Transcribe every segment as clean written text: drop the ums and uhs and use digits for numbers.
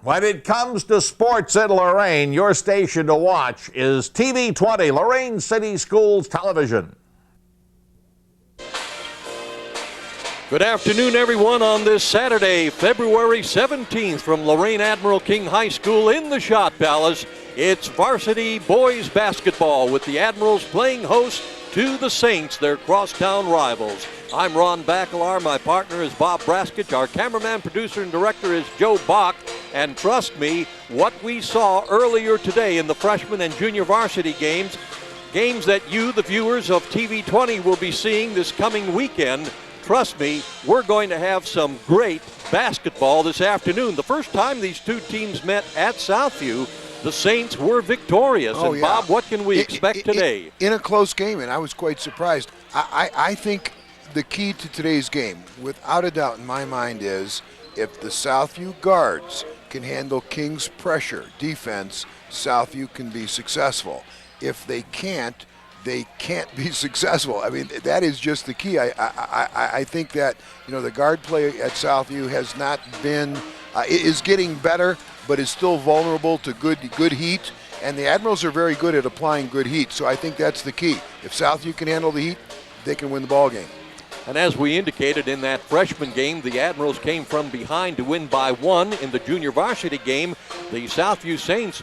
When it comes to sports in Lorain, your station to watch is TV20, Lorain City Schools Television. Good afternoon, everyone, on this Saturday, February 17th, from Lorain Admiral King High School in the Shot Palace. It's varsity boys basketball with the Admirals playing host to the Saints, their crosstown rivals. I'm Ron Baccalar. My partner is Bob Braskich. Our cameraman, producer, and director is Joe Bach. And trust me, what we saw earlier today in the freshman and junior varsity games that you, the viewers of TV20, will be seeing this coming weekend, trust me, we're going to have some great basketball this afternoon. The first time these two teams met at Southview, the Saints were victorious. Oh, and yeah. Bob, what can we expect today? In a close game, and I was quite surprised. I think the key to today's game, without a doubt in my mind, is if the Southview guards can handle King's pressure defense, Southview can be successful. If they can't be successful. I mean, that is just the key. I think that, you know, the guard play at Southview has not been, is getting better, but is still vulnerable to good heat. And the Admirals are very good at applying good heat. So I think that's the key. If Southview can handle the heat, they can win the ball game. And as we indicated in that freshman game, the Admirals came from behind to win by 1. In the junior varsity game, the Southview Saints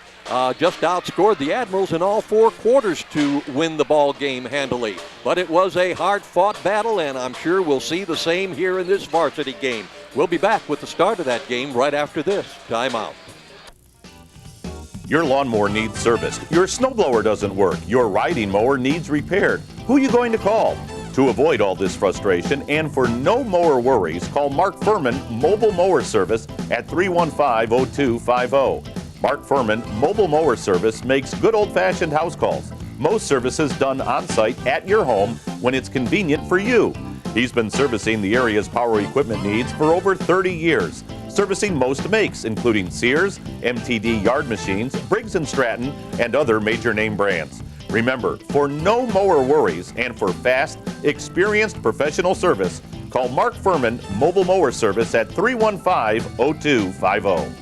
just outscored the Admirals in all 4 quarters to win the ball game handily. But it was a hard-fought battle, and I'm sure we'll see the same here in this varsity game. We'll be back with the start of that game right after this timeout. Your lawnmower needs serviced. Your snowblower doesn't work. Your riding mower needs repaired. Who are you going to call? To avoid all this frustration and for no mower worries, call Mark Furman Mobile Mower Service at 315-0250. Mark Furman Mobile Mower Service makes good old-fashioned house calls. Most services done on-site at your home when it's convenient for you. He's been servicing the area's power equipment needs for over 30 years, servicing most makes, including Sears, MTD yard machines, Briggs & Stratton, and other major name brands. Remember, for no mower worries and for fast, experienced professional service, call Mark Furman Mobile Mower Service at 315-0250.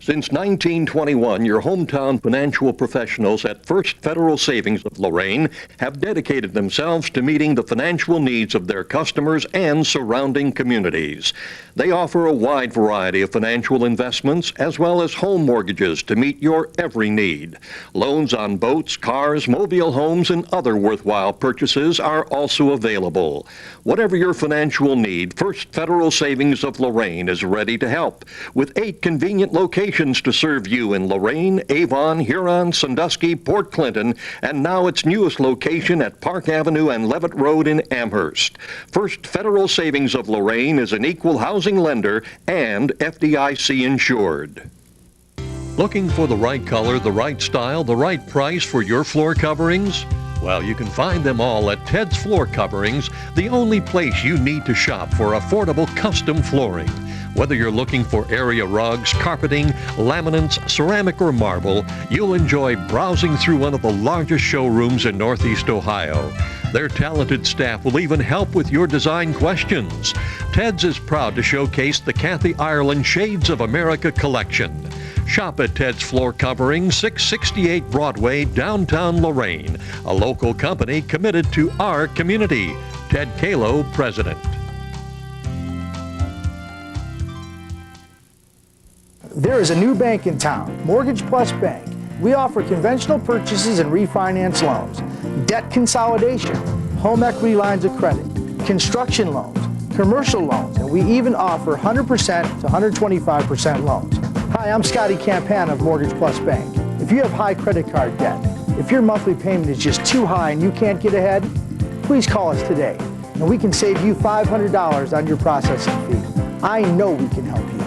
Since 1921, your hometown financial professionals at First Federal Savings of Lorain have dedicated themselves to meeting the financial needs of their customers and surrounding communities. They offer a wide variety of financial investments as well as home mortgages to meet your every need. Loans on boats, cars, mobile homes, and other worthwhile purchases are also available. Whatever your financial need, First Federal Savings of Lorain is ready to help with 8 convenient locations to serve you in Lorain, Avon, Huron, Sandusky, Port Clinton, and now its newest location at Park Avenue and Levitt Road in Amherst. First Federal Savings of Lorain is an equal housing lender and FDIC insured. Looking for the right color, the right style, the right price for your floor coverings? Well, you can find them all at Ted's Floor Coverings, the only place you need to shop for affordable custom flooring. Whether you're looking for area rugs, carpeting, laminates, ceramic, or marble, you'll enjoy browsing through one of the largest showrooms in Northeast Ohio. Their talented staff will even help with your design questions. Ted's is proud to showcase the Kathy Ireland Shades of America collection. Shop at Ted's Floor Covering, 668 Broadway, downtown Lorain, a local company committed to our community. Ted Kalo, President. There is a new bank in town, Mortgage Plus Bank. We offer conventional purchases and refinance loans, debt consolidation, home equity lines of credit, construction loans, commercial loans, and we even offer 100% to 125% loans. Hi, I'm Scotty Campan of Mortgage Plus Bank. If you have high credit card debt, if your monthly payment is just too high and you can't get ahead, please call us today, and we can save you $500 on your processing fee. I know we can help you.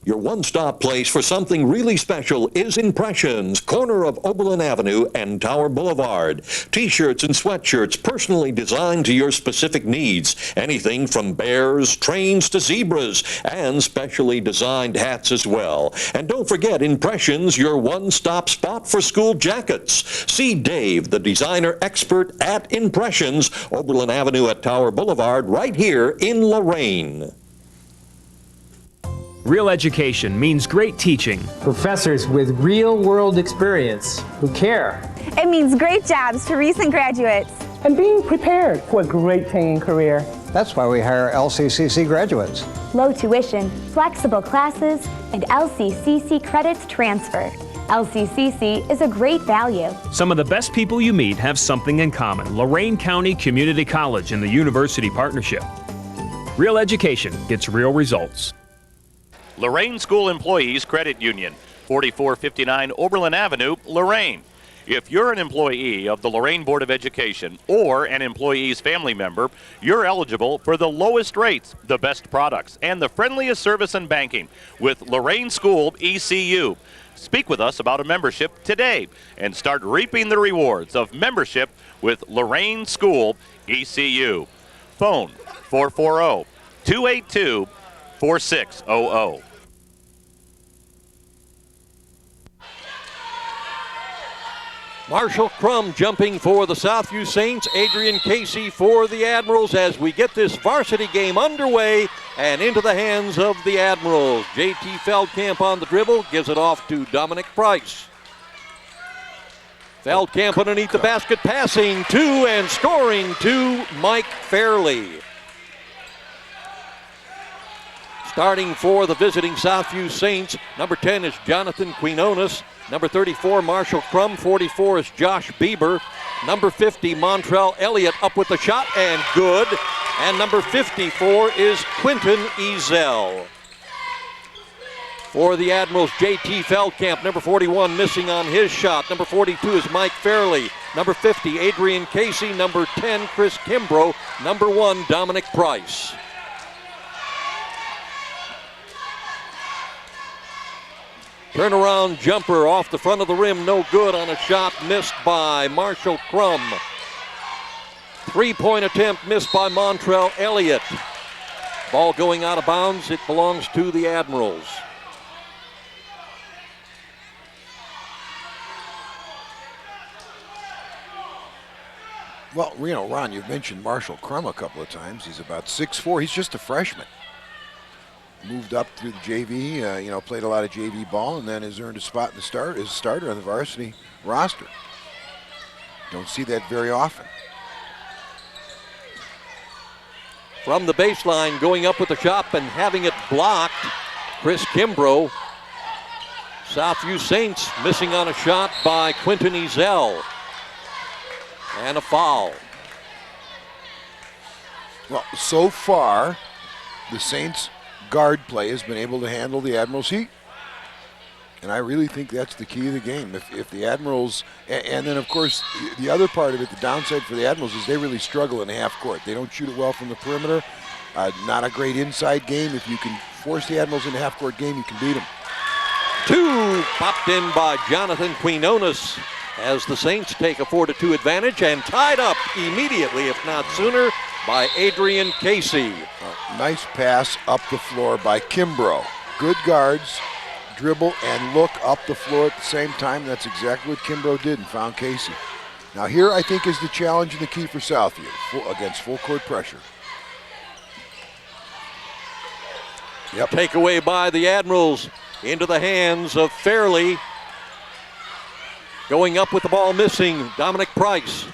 Your one-stop place for something really special is Impressions, corner of Oberlin Avenue and Tower Boulevard. T-shirts and sweatshirts personally designed to your specific needs. Anything from bears, trains to zebras, and specially designed hats as well. And don't forget Impressions, your one-stop spot for school jackets. See Dave, the designer expert at Impressions, Oberlin Avenue at Tower Boulevard, right here in Lorain. Real education means great teaching. Professors with real-world experience who care. It means great jobs for recent graduates. And being prepared for a great paying career. That's why we hire LCCC graduates. Low tuition, flexible classes, and LCCC credits transfer. LCCC is a great value. Some of the best people you meet have something in common. Lorain County Community College and the University Partnership. Real education gets real results. Lorain School Employees Credit Union, 4459 Oberlin Avenue, Lorain. If you're an employee of the Lorain Board of Education or an employee's family member, you're eligible for the lowest rates, the best products, and the friendliest service and banking with Lorain School ECU. Speak with us about a membership today and start reaping the rewards of membership with Lorain School ECU. Phone 440-282-4600. Marshall Crum jumping for the Southview Saints, Adrian Casey for the Admirals as we get this varsity game underway and into the hands of the Admirals. JT Feldkamp on the dribble, gives it off to Dominic Price. Feldkamp underneath the basket, passing to and scoring to Mike Fairley. Starting for the visiting Southview Saints, number 10 is Jonathan Quinones. Number 34, Marshall Crum. 44 is Josh Bieber. Number 50, Montrell Elliott up with the shot and good. And number 54 is Quinton Ezel. For the Admirals, JT Feldkamp. Number 41 missing on his shot. Number 42 is Mike Fairley. Number 50, Adrian Casey. Number 10, Chris Kimbrough. Number 1, Dominic Price. Turnaround jumper off the front of the rim, no good on a shot missed by Marshall Crum. Three-point attempt missed by Montrell Elliott. Ball going out of bounds, it belongs to the Admirals. Well, you know, Ron, you've mentioned Marshall Crum a couple of times. He's about 6'4". He's just a freshman. Moved up through the JV, played a lot of JV ball, and then has earned a spot in the as a starter on the varsity roster. Don't see that very often. From the baseline, going up with the shot and having it blocked, Chris Kimbrough. Southview Saints missing on a shot by Quinton Ezel. And a foul. Well, so far, the Saints guard play has been able to handle the Admirals' heat. And I really think that's the key of the game. If the Admirals, and then of course the other part of it, the downside for the Admirals is they really struggle in the half court. They don't shoot it well from the perimeter. Not a great inside game. If you can force the Admirals into half court game, you can beat them. Two popped in by Jonathan Quinones as the Saints take a 4-2 advantage and tied up immediately, if not sooner, by Adrian Casey. Nice pass up the floor by Kimbrough. Good guards, dribble and look up the floor at the same time. That's exactly what Kimbrough did and found Casey. Now here I think is the challenge and the key for Southview against full court pressure. Yep. Takeaway by the Admirals into the hands of Fairley. Going up with the ball missing, Dominic Price.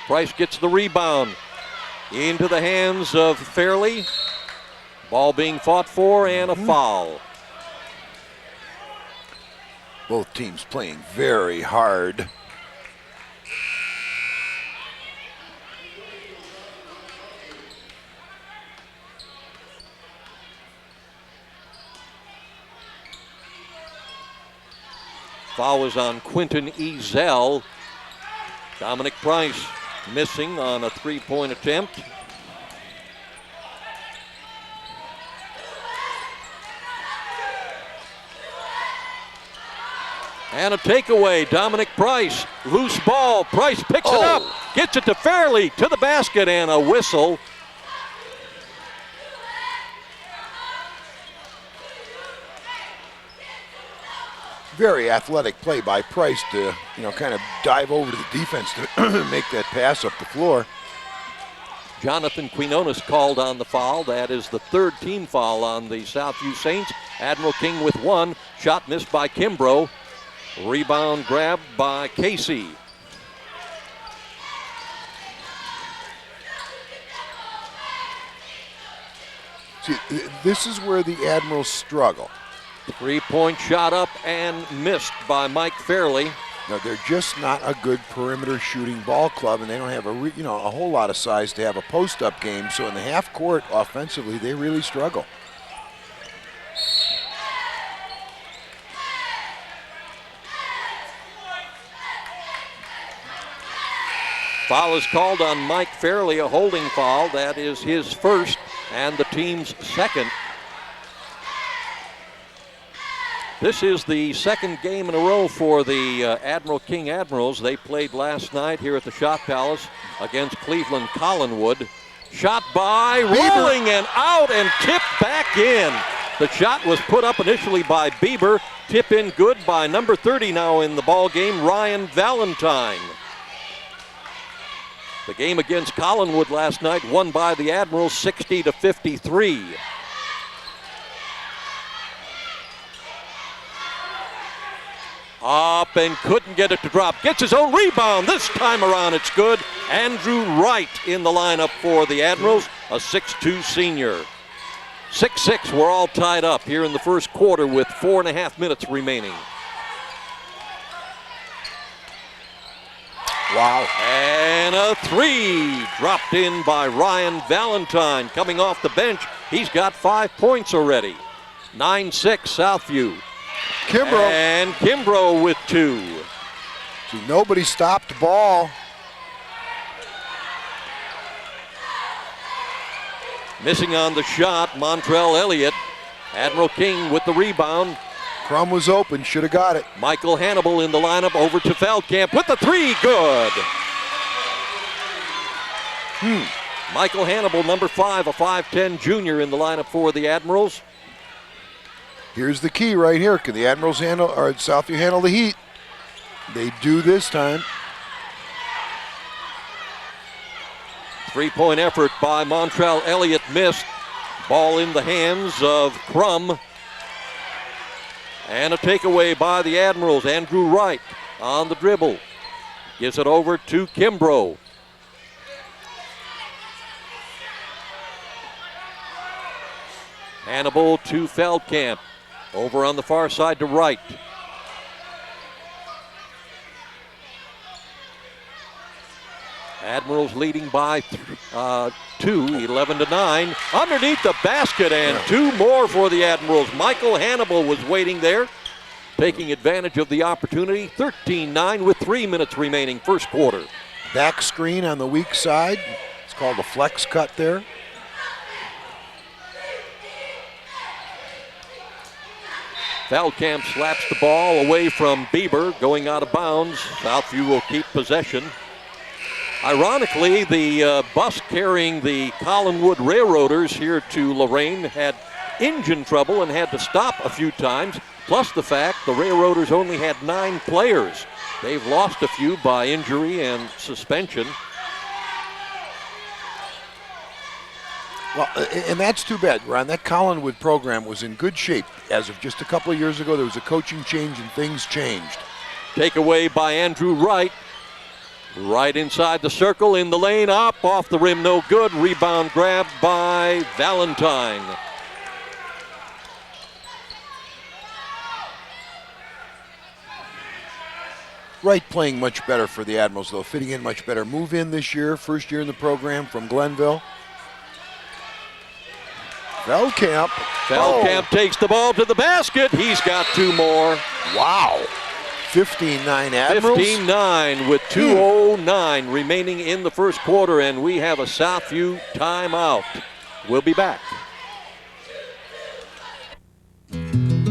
Price gets the rebound. Into the hands of Fairley. Ball being fought for and a foul. Both teams playing very hard. Foul is on Quinton Ezel. Dominic Price missing on a three-point attempt. And a takeaway, Dominic Price. Loose ball, Price picks it up, gets it to Fairley, to the basket, and a whistle. Very athletic play by Price to, kind of dive over to the defense to make that pass up the floor. Jonathan Quinones called on the foul. That is the third team foul on the Southview Saints. Admiral King with one. Shot missed by Kimbrough. Rebound grabbed by Casey. See, this is where the Admirals struggle. Three-point shot up and missed by Mike Fairley. No, they're just not a good perimeter shooting ball club, and they don't have a whole lot of size to have a post-up game. So in the half court, offensively, they really struggle. Foul is called on Mike Fairley, a holding foul. That is his first and the team's second. This is the second game in a row for the Admiral King Admirals. They played last night here at the Shot Palace against Cleveland Collinwood. Shot by, rolling and out and tipped back in. The shot was put up initially by Bieber. Tip in good by number 30 now in the ball game, Ryan Valentine. The game against Collinwood last night won by the Admirals 60-53. Up and couldn't get it to drop. Gets his own rebound. This time around it's good. Andrew Wright in the lineup for the Admirals, a 6'2 senior. 6-6, we're all tied up here in the first quarter with 4.5 minutes remaining. Wow. And a three dropped in by Ryan Valentine. Coming off the bench, he's got 5 points already. 9-6 Southview. Kimbrough. And Kimbrough with two. See, nobody stopped the ball. Missing on the shot, Montrell Elliott. Admiral King with the rebound. Crum was open, should have got it. Michael Hannibal in the lineup, over to Feldkamp with the three, good. Michael Hannibal, number 5, a 5'10 junior in the lineup for the Admirals. Here's the key right here. Can the Admirals handle, or Southview handle the heat? They do this time. Three-point effort by Montrell Elliott missed. Ball in the hands of Crum. And a takeaway by the Admirals. Andrew Wright on the dribble. Gives it over to Kimbrough. Hannibal to Feldkamp. Over on the far side to Wright. Admirals leading by 2, 11-9. Underneath the basket, and two more for the Admirals. Michael Hannibal was waiting there, taking advantage of the opportunity. 13-9 with 3 minutes remaining, first quarter. Back screen on the weak side. It's called a flex cut there. Feldkamp slaps the ball away from Bieber, going out of bounds. Southview will keep possession. Ironically, the bus carrying the Collinwood Railroaders here to Lorain had engine trouble and had to stop a few times, plus the fact the Railroaders only had 9 players. They've lost a few by injury and suspension. Well, and that's too bad, Ron. That Collinwood program was in good shape. As of just a couple of years ago, there was a coaching change and things changed. Takeaway by Andrew Wright. Right inside the circle, in the lane, up, off the rim, no good. Rebound grabbed by Valentine. Wright playing much better for the Admirals, though, fitting in much better. Move in this year, first year in the program from Glenville. Feldkamp takes the ball to the basket. He's got 2 more. Wow. 15-9 Admirals. 15-9 with 2:09 remaining in the first quarter, and we have a Southview timeout. We'll be back.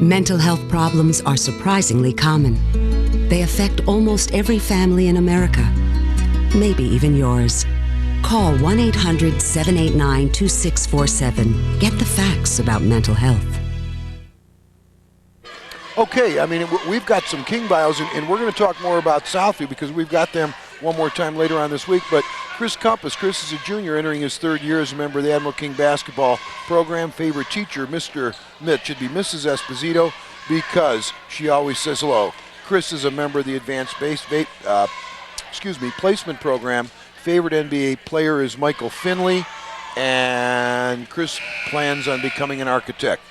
Mental health problems are surprisingly common. They affect almost every family in America, maybe even yours. Call 1-800-789-2647. Get the facts about mental health. Okay, I mean, we've got some King bios, and we're going to talk more about Southview because we've got them one more time later on this week. But Chris Compass, Chris is a junior entering his third year as a member of the Admiral King basketball program. Favorite teacher, Mr. Mitt, should be Mrs. Esposito because she always says hello. Chris is a member of the advanced placement program. Favorite NBA player is Michael Finley, and Chris plans on becoming an architect.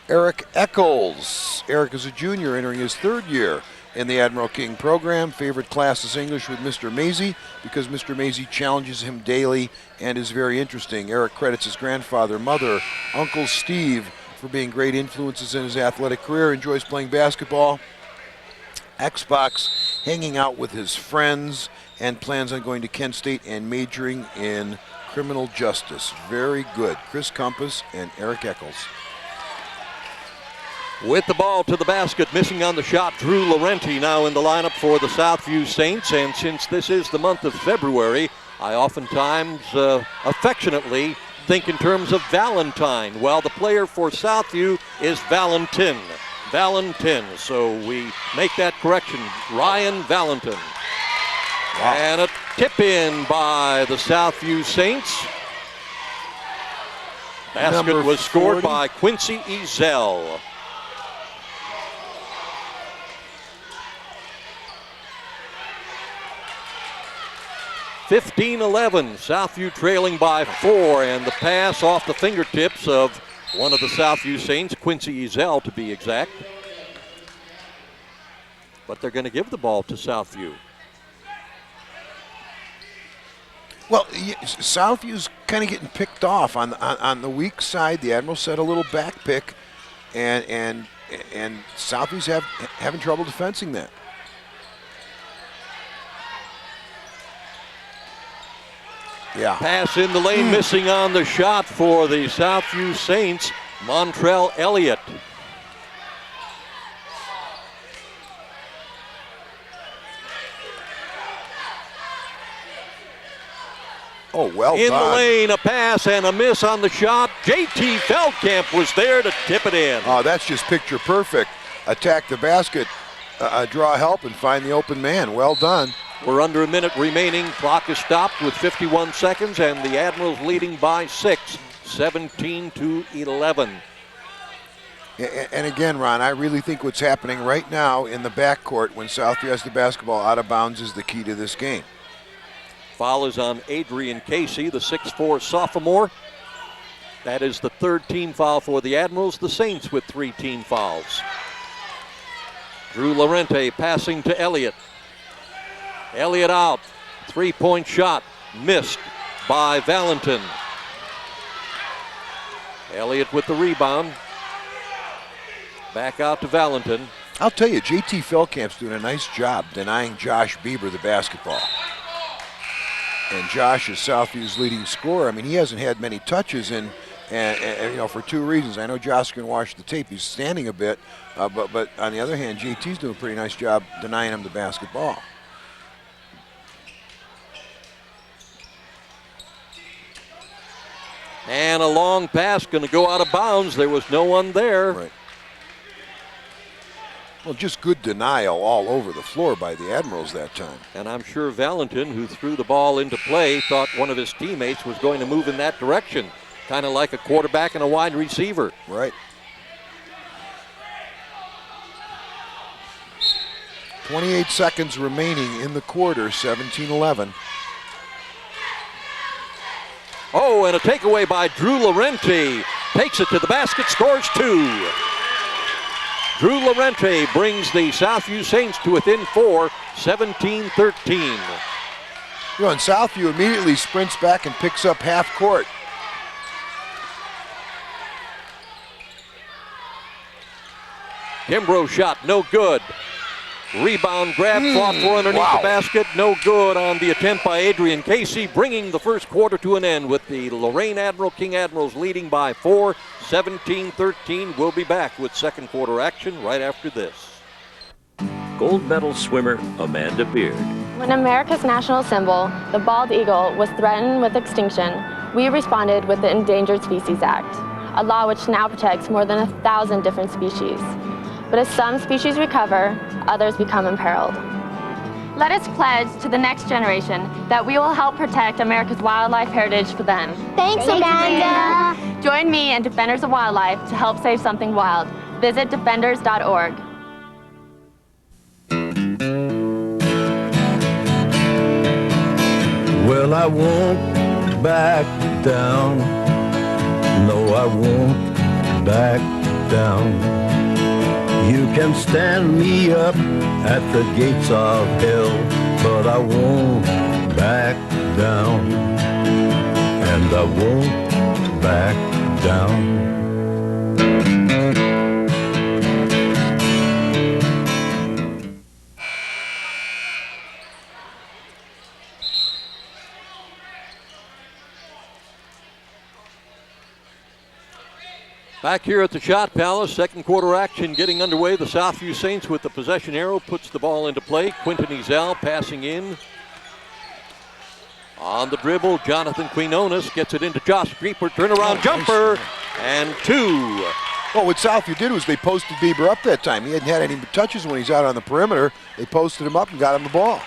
Eric Eccles. Eric is a junior entering his third year in the Admiral King program. Favorite class is English with Mr. Mazie because Mr. Mazie challenges him daily and is very interesting. Eric credits his grandfather, mother, Uncle Steve for being great influences in his athletic career. Enjoys playing basketball, Xbox, hanging out with his friends, and plans on going to Kent State and majoring in criminal justice. Very good. Chris Compass and Eric Eccles. With the ball to the basket, missing on the shot, Drew Laurenti now in the lineup for the Southview Saints. And since this is the month of February, I oftentimes affectionately think in terms of Valentine. Well, the player for Southview is Valentin. So we make that correction. Ryan Valentin. Wow. And a tip in by the Southview Saints. Basket was scored by Quincy Ezel. 15-11, Southview trailing by 4, and the pass off the fingertips of one of the Southview Saints, Quincy Ezel to be exact. But they're going to give the ball to Southview. Well, Southview's kind of getting picked off on the weak side. The Admirals set a little back pick, and Southview's having trouble defending that. Yeah. Pass in the lane, missing on the shot for the Southview Saints, Montrell Elliott. Oh, well in done. The lane, a pass and a miss on the shot. JT Feldkamp was there to tip it in. Oh, that's just picture perfect. Attack the basket, draw help, and find the open man. Well done. We're under a minute remaining. Clock is stopped with 51 seconds, and the Admirals leading by 6, 17-11. And again, Ron, I really think what's happening right now in the backcourt when Southview has the basketball out of bounds is the key to this game. Foul is on Adrian Casey, the 6'4 sophomore. That is the third team foul for the Admirals. The Saints with 3 team fouls. Drew Laurenti passing to Elliott. Elliott out. 3-point shot missed by Valentin. Elliott with the rebound. Back out to Valentin. I'll tell you, JT Feldkamp's doing a nice job denying Josh Bieber the basketball. And Josh is Southview's leading scorer. I mean, he hasn't had many touches, and you know, for 2 reasons. I know Josh can watch the tape. He's standing a bit, but on the other hand, JT's doing a pretty nice job denying him the basketball. And a long pass going to go out of bounds. There was no one there. Right. Well, just good denial all over the floor by the Admirals that time. And I'm sure Valentin, who threw the ball into play, thought one of his teammates was going to move in that direction. Kind of like a quarterback and a wide receiver. Right. 28 seconds remaining in the quarter, 17-11. Oh, and a takeaway by Drew Laurenti. Takes it to the basket, scores 2. Drew Laurenti brings the Southview Saints to within 4, 17-13. You know, and Southview immediately sprints back and picks up half court. Kimbrough shot, no good. Rebound grab, fought for underneath the basket, no good on the attempt by Adrian Casey, bringing the first quarter to an end with the Lorain Admiral King Admirals leading by 4, 17-13. We'll be back with second quarter action right after this. gold medal swimmer Amanda Beard. When America's national symbol, the bald eagle, was threatened with extinction, we responded with the Endangered Species Act, a law which now protects more than 1,000 different species. But as some species recover, others become imperiled. Let us pledge to the next generation that we will help protect America's wildlife heritage for them. Thanks, Amanda. Join me and Defenders of Wildlife to help save something wild. Visit defenders.org. Well, I won't back down. No, I won't back down. You can stand me up at the gates of hell, but I won't back down. And I won't back down. Back here at the Shot Palace, second quarter action getting underway. The Southview Saints with the possession arrow puts the ball into play. Quinton Ezell passing in. On the dribble, Jonathan Quinones gets it into Josh Grieper. Turnaround jumper, and two. Well, what Southview did was they posted Bieber up that time. He hadn't had any touches when he's out on the perimeter. They posted him up and got him the ball.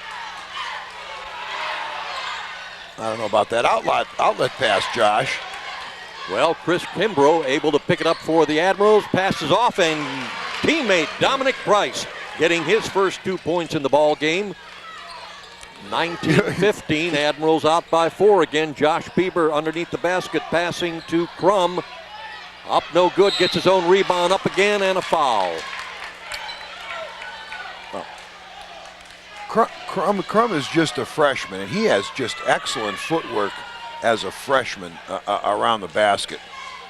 I don't know about that outlet pass, Josh. Well, Chris Kimbrough able to pick it up for the Admirals. Passes off, and teammate Dominic Price getting his first 2 points in the ball game. 19-15, Admirals out by 4 again. Josh Bieber underneath the basket, passing to Crum. Up no good, gets his own rebound, up again, and a foul. Crum is just a freshman, and he has just excellent footwork as a freshman around the basket.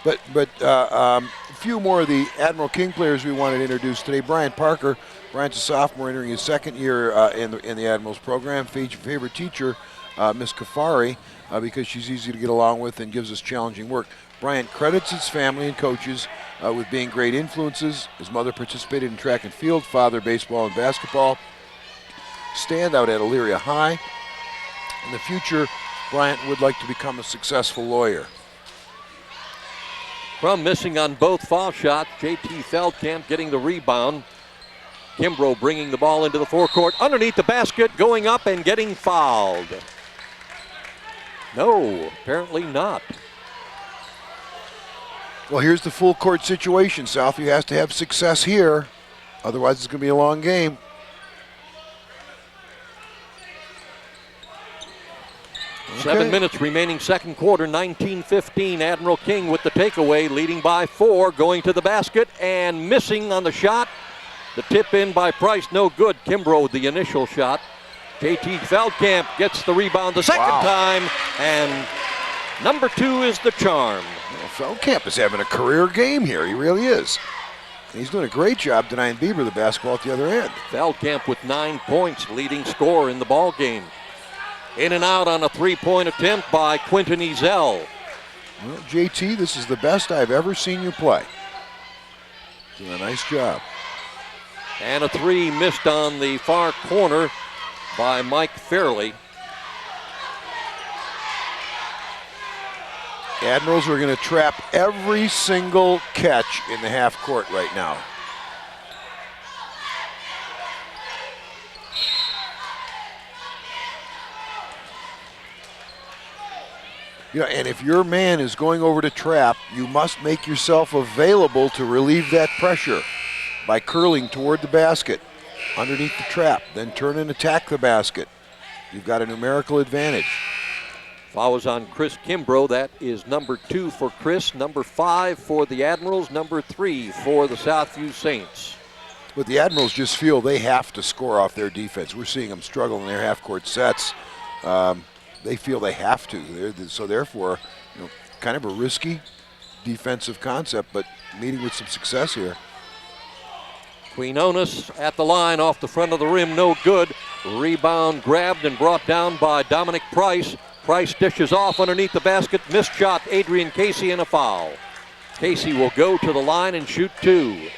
But a few more of the Admiral King players we wanted to introduce today. Brian Parker. Brian's a sophomore entering his second year in the Admirals program. Favorite teacher, Miss Kafari, because she's easy to get along with and gives us challenging work. Brian credits his family and coaches with being great influences. His mother participated in track and field, father baseball and basketball. Standout at Elyria High. In the future, Bryant would like to become a successful lawyer. Crum missing on both foul shots. JT Feldkamp getting the rebound. Kimbrough bringing the ball into the forecourt. Underneath the basket, going up and getting fouled. No, apparently not. Well, here's the full court situation. Southview has to have success here. Otherwise, it's going to be a long game. Okay. 7 minutes remaining second quarter, 19-15. Admiral King with the takeaway, leading by 4, going to the basket and missing on the shot. The tip in by Price, no good. Kimbrough, the initial shot. JT Feldkamp gets the rebound the second time, and number 2 is the charm. Well, Feldkamp is having a career game here. He really is. He's doing a great job denying Bieber the basketball at the other end. Feldkamp with 9 points, leading scorer in the ball game. In and out on a three-point attempt by Quinton Ezell. Well, JT, this is the best I've ever seen you play. Doing a nice job. And a 3 missed on the far corner by Mike Fairley. Admirals are going to trap every single catch in the half court right now. You know, and if your man is going over to trap, you must make yourself available to relieve that pressure by curling toward the basket, underneath the trap, then turn and attack the basket. You've got a numerical advantage. Foul was on Chris Kimbrough. That is number 2 for Chris, number 5 for the Admirals, number 3 for the Southview Saints. But the Admirals just feel they have to score off their defense. We're seeing them struggle in their half-court sets. They feel they have to. So therefore, you know, kind of a risky defensive concept, but meeting with some success here. Quinones at the line off the front of the rim, no good. Rebound grabbed and brought down by Dominic Price. Price dishes off underneath the basket. Missed shot, Adrian Casey, and a foul. Casey will go to the line and shoot 2.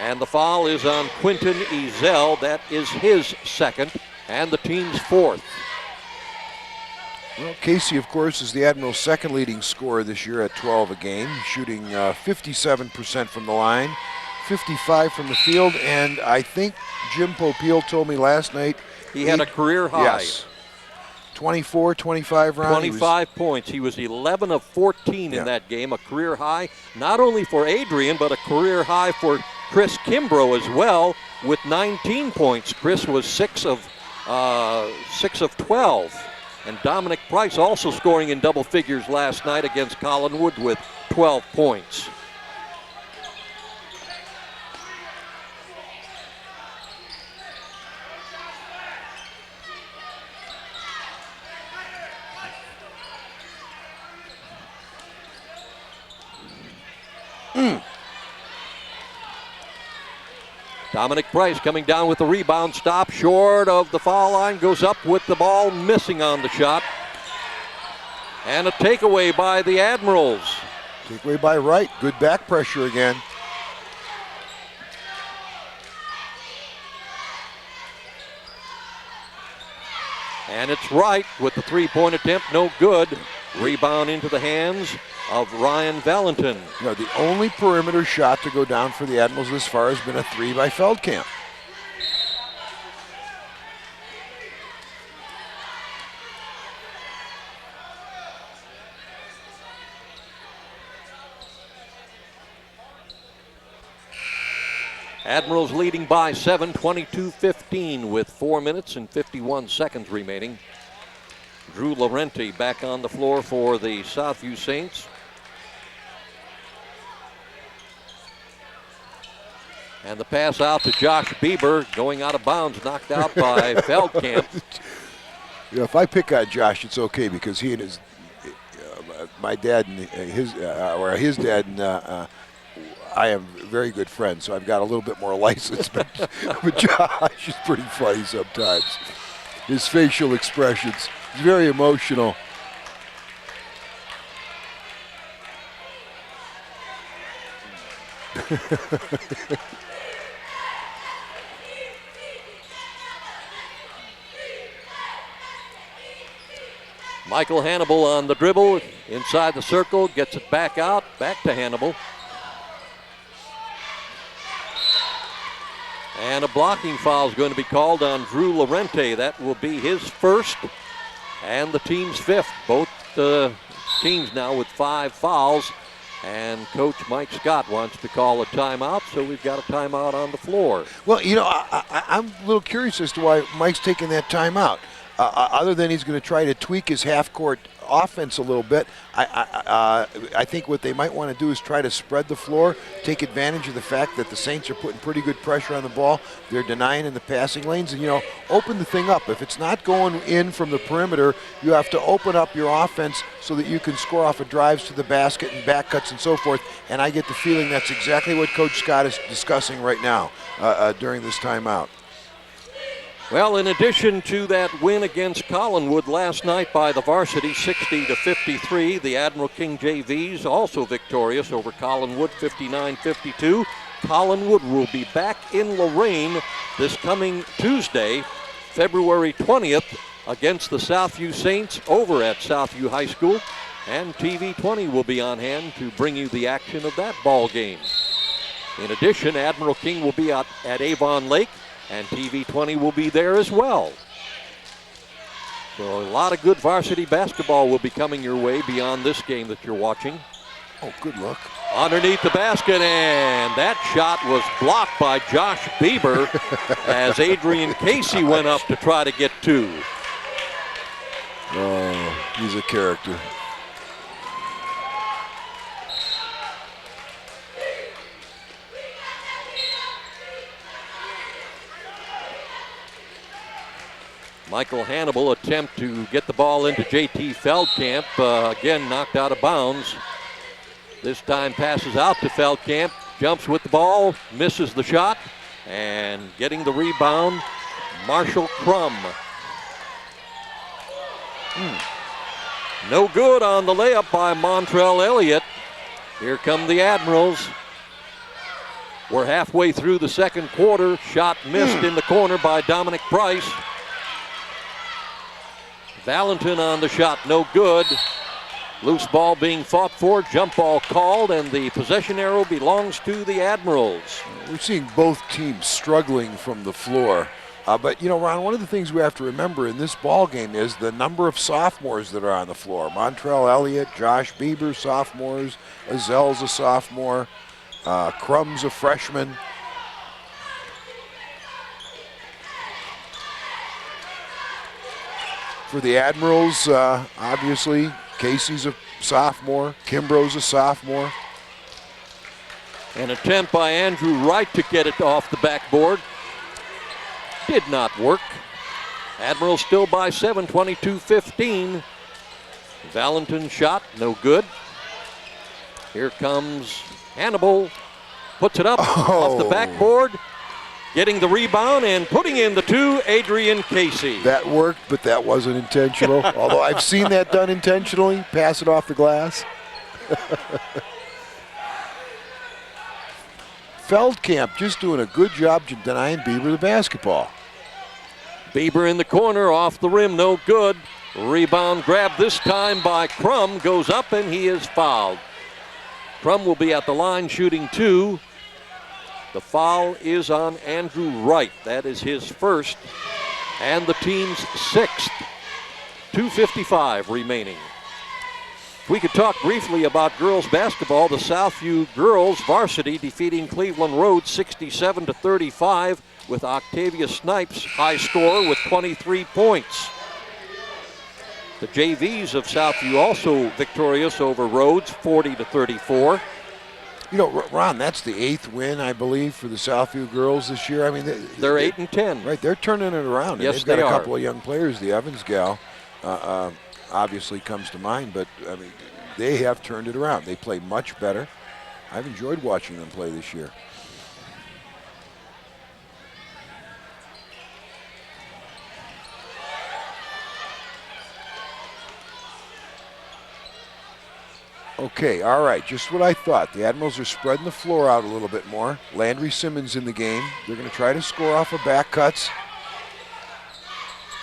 And the foul is on Quinton Ezel. That is his second and the team's fourth. Well, Casey, of course, is the Admiral's second leading scorer this year at 12 a game, shooting 57% from the line, 55 from the field, and I think Jim Popeil told me last night he had a career high. Yes. 24, 25 rounds. 25 points. He was 11 of 14 in that game, a career high, not only for Adrian, but a career high for Chris Kimbrough as well, with 19 points. Chris was 6 of 12. And Dominic Price also scoring in double figures last night against Collinwood with 12 points. Dominic Price coming down with the rebound, stop short of the foul line, goes up with the ball, missing on the shot. And a takeaway by the Admirals. Takeaway by Wright, good back pressure again. And it's Wright with the three-point attempt, no good. Rebound into the hands of Ryan Valentin. You know, the only perimeter shot to go down for the Admirals this far has been a 3 by Feldkamp. Admirals leading by 7, 22-15 with 4 minutes and 51 seconds remaining. Drew Laurenti back on the floor for the Southview Saints. And the pass out to Josh Bieber, going out of bounds, knocked out by Feldkamp. You know, if I pick on Josh, it's okay because he and his, my dad and his dad and I am very good friends, so I've got a little bit more license. But Josh is pretty funny sometimes. His facial expressions, he's very emotional. Michael Hannibal on the dribble, inside the circle, gets it back out, back to Hannibal. And a blocking foul is going to be called on Drew Laurenti. That will be his first and the team's fifth. Both teams now with 5 fouls. And Coach Mike Scott wants to call a timeout, so we've got a timeout on the floor. Well, you know, I'm a little curious as to why Mike's taking that timeout. Other than he's going to try to tweak his half-court offense a little bit, I think what they might want to do is try to spread the floor, take advantage of the fact that the Saints are putting pretty good pressure on the ball. They're denying in the passing lanes, and, you know, open the thing up. If it's not going in from the perimeter, you have to open up your offense so that you can score off of drives to the basket and back cuts and so forth. And I get the feeling that's exactly what Coach Scott is discussing right now during this timeout. Well, in addition to that win against Collinwood last night by the varsity, 60-53, the Admiral King JVs also victorious over Collinwood, 59-52. Collinwood will be back in Lorain this coming Tuesday, February 20th, against the Southview Saints over at Southview High School. And TV20 will be on hand to bring you the action of that ball game. In addition, Admiral King will be at Avon Lake, and TV20 will be there as well. So a lot of good varsity basketball will be coming your way beyond this game that you're watching. Oh, good look. Underneath the basket, and that shot was blocked by Josh Bieber as Adrian Casey went up to try to get 2. Oh, he's a character. Michael Hannibal attempt to get the ball into J.T. Feldkamp, again knocked out of bounds. This time passes out to Feldkamp, jumps with the ball, misses the shot, and getting the rebound, Marshall Crum. No good on the layup by Montrell Elliott. Here come the Admirals. We're halfway through the second quarter. Shot missed in the corner by Dominic Price. Valentin on the shot, no good. Loose ball being fought for, jump ball called, and the possession arrow belongs to the Admirals. We're seeing both teams struggling from the floor. But, you know, Ron, one of the things we have to remember in this ball game is the number of sophomores that are on the floor. Montrell Elliott, Josh Bieber, sophomores. Azel's a sophomore. Crum's a freshman. For the Admirals, obviously, Casey's a sophomore. Kimbrough's a sophomore. An attempt by Andrew Wright to get it off the backboard. Did not work. Admirals still by 7, 22-15. Valentin's shot, no good. Here comes Hannibal. Puts it up off the backboard. Getting the rebound and putting in the two, Adrian Casey. That worked, but that wasn't intentional. Although I've seen that done intentionally. Pass it off the glass. Feldkamp just doing a good job denying Bieber the basketball. Bieber in the corner, off the rim, no good. Rebound grab this time by Crum, goes up and he is fouled. Crum will be at the line shooting two. The foul is on Andrew Wright. That is his first and the team's sixth. 2:55 remaining. If we could talk briefly about girls basketball, the Southview girls varsity defeating Cleveland Road 67-35 with Octavia Snipes high score with 23 points. The JVs of Southview also victorious over Rhodes 40-34. You know, Ron, that's the 8th win, I believe, for the Southview girls this year. I mean, they're 8-10. Right, they're turning it around. Yes, they've got they a are. couple of young players. The Evans gal obviously comes to mind, but I mean, they have turned it around. They play much better. I've enjoyed watching them play this year. Okay, all right, just what I thought. The Admirals are spreading the floor out a little bit more. Landry Simmons in the game. They're going to try to score off of back cuts.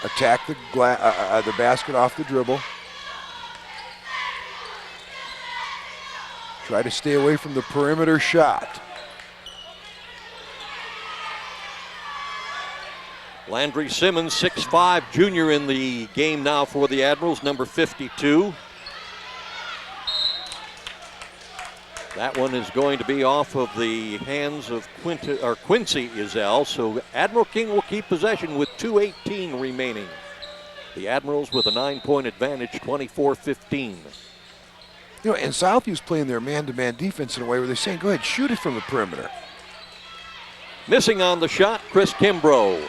Attack the basket off the dribble. Try to stay away from the perimeter shot. Landry Simmons, 6'5", junior in the game now for the Admirals, number 52. That one is going to be off of the hands of Quincy Izell, so Admiral King will keep possession with 2:18 remaining. The Admirals with a 9-point advantage, 24-15. You know, and Southview's playing their man-to-man defense in a way where they're saying, go ahead, shoot it from the perimeter. Missing on the shot, Chris Kimbrough.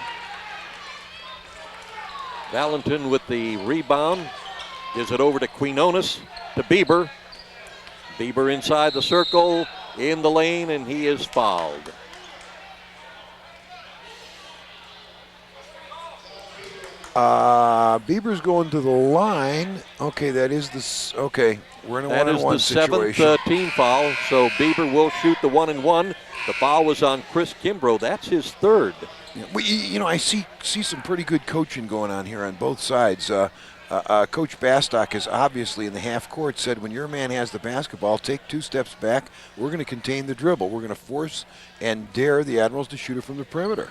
Valentin with the rebound, gives it over to Quinones, to Bieber. Bieber inside the circle, in the lane, and he is fouled. Bieber's going to the line. Okay, that is the, okay, we're in a one-on-one situation. That is the 7th team foul, so Bieber will shoot the 1-and-1. The foul was on Chris Kimbrough. That's his third. Yeah, well, you know, I see some pretty good coaching going on here on both sides. Coach Bastock has obviously in the half court said when your man has the basketball, take 2 steps back. We're going to contain the dribble. We're going to force and dare the Admirals to shoot it from the perimeter.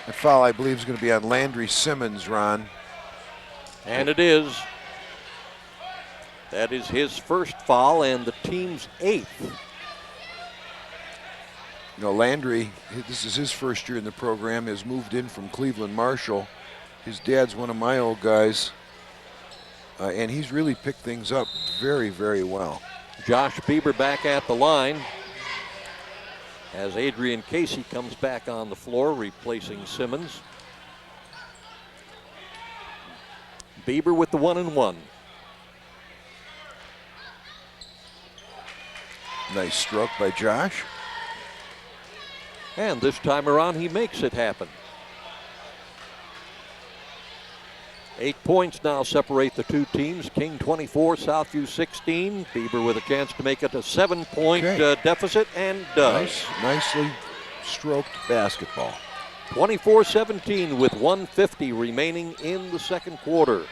That foul, I believe, is going to be on Landry Simmons, Ron. And it is. That is his first foul and the team's 8th. You know, Landry, this is his first year in the program, has moved in from Cleveland Marshall. His dad's one of my old guys, and he's really picked things up very, very well. Josh Bieber back at the line as Adrian Casey comes back on the floor, replacing Simmons. Bieber with the 1-and-1. Nice stroke by Josh. And this time around, he makes it happen. 8 points now separate the two teams. King 24, Southview 16. Bieber with a chance to make it a 7-point deficit, and does. Nicely stroked basketball. 24-17 with 1:50 remaining in the second quarter.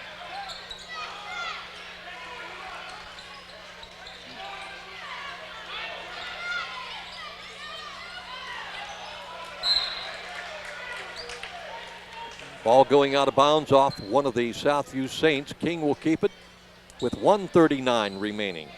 Ball going out of bounds off one of the Southview Saints. King will keep it with 1:39 remaining.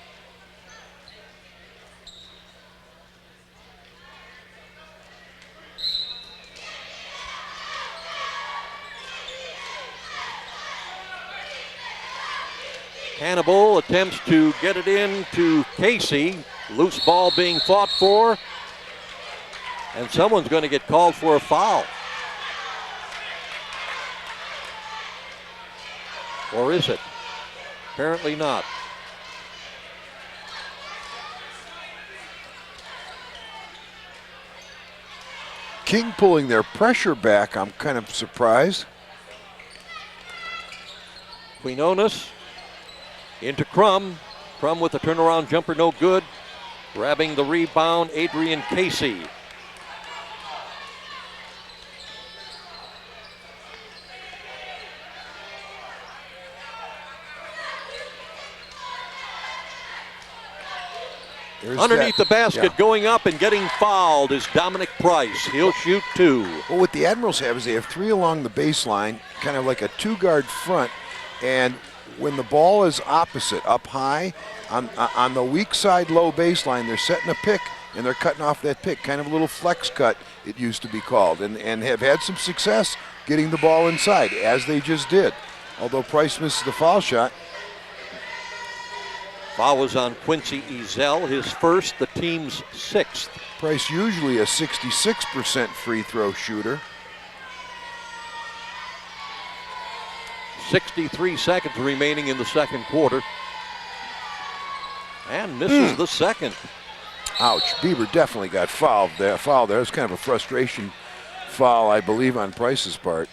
Hannibal attempts to get it in to Casey. Loose ball being fought for. And someone's going to get called for a foul. Or is it? Apparently not. King pulling their pressure back. I'm kind of surprised. Quinones into Crum. Crum with a turnaround jumper, no good. Grabbing the rebound, Adrian Casey. Underneath the basket, going up and getting fouled is Dominic Price. He'll shoot 2. Well, what the Admirals have is they have 3 along the baseline, kind of like a 2-guard front. And when the ball is opposite, up high, on the weak side, low baseline, they're setting a pick, and they're cutting off that pick, kind of a little flex cut, it used to be called, and have had some success getting the ball inside, as they just did. Although Price misses the foul shot. Foul was on Quincy Ezel, his first, the team's 6th. Price usually a 66% free throw shooter. 63 seconds remaining in the second quarter. And misses the second. Ouch, Bieber definitely got fouled there. It was kind of a frustration foul, I believe, on Price's part.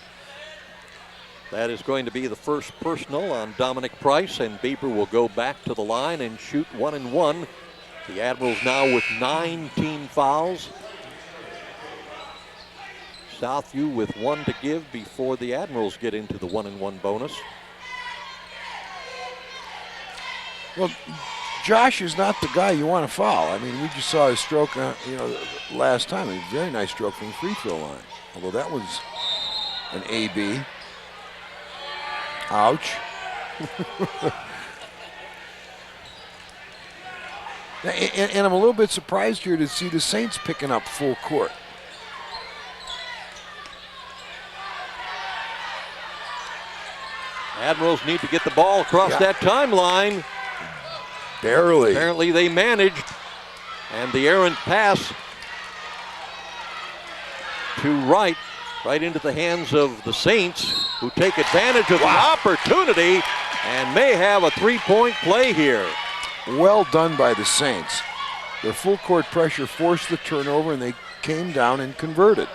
That is going to be the first personal on Dominic Price, and Bieber will go back to the line and shoot 1 and 1. The Admirals now with 9 team fouls. Southview with 1 to give before the Admirals get into the 1 and 1 bonus. Well, Josh is not the guy you want to foul. I mean, we just saw his stroke, last time. A very nice stroke from the free throw line. Although that was an AB. Ouch. and I'm a little bit surprised here to see the Saints picking up full court. Admirals need to get the ball across that timeline. Barely. Apparently they managed. And the errant pass to right into the hands of the Saints, who take advantage of the opportunity and may have a 3-point play here. Well done by the Saints. Their full court pressure forced the turnover, and they came down and converted.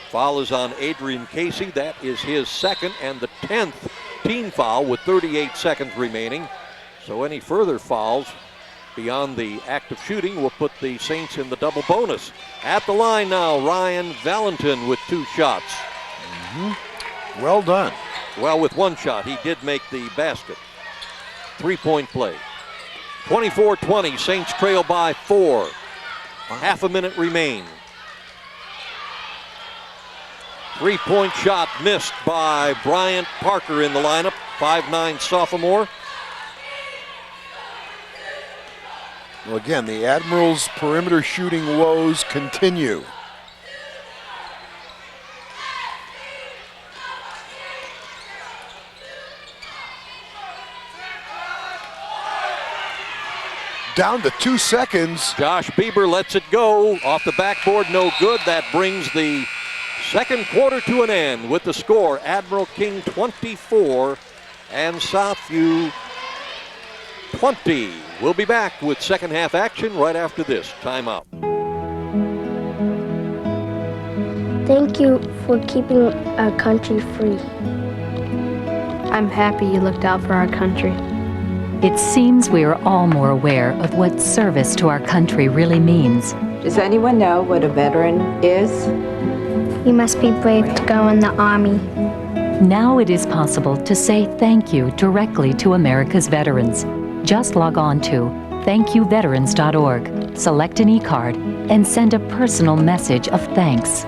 Foul is on Adrian Casey. That is his 2nd and the 10th team foul with 38 seconds remaining. So any further fouls beyond the act of shooting will put the Saints in the double bonus. At the line now, Ryan Valentin with 2 shots. Well done. Well, with 1 shot, he did make the basket. 3-point play. 24-20, Saints trail by 4. Half a minute remain. 3-point shot missed by Bryant Parker in the lineup, 5'9" sophomore. Well, again, the Admirals' perimeter shooting woes continue. Down to 2 seconds. Josh Bieber lets it go. Off the backboard, no good. That brings the second quarter to an end with the score, Admiral King 24 and Southview 20. We'll be back with second half action right after this timeout. Thank you for keeping our country free. I'm happy you looked out for our country. It seems we are all more aware of what service to our country really means. Does anyone know what a veteran is? You must be brave to go in the Army. Now it is possible to say thank you directly to America's veterans. Just log on to thankyouveterans.org, select an e-card, and send a personal message of thanks.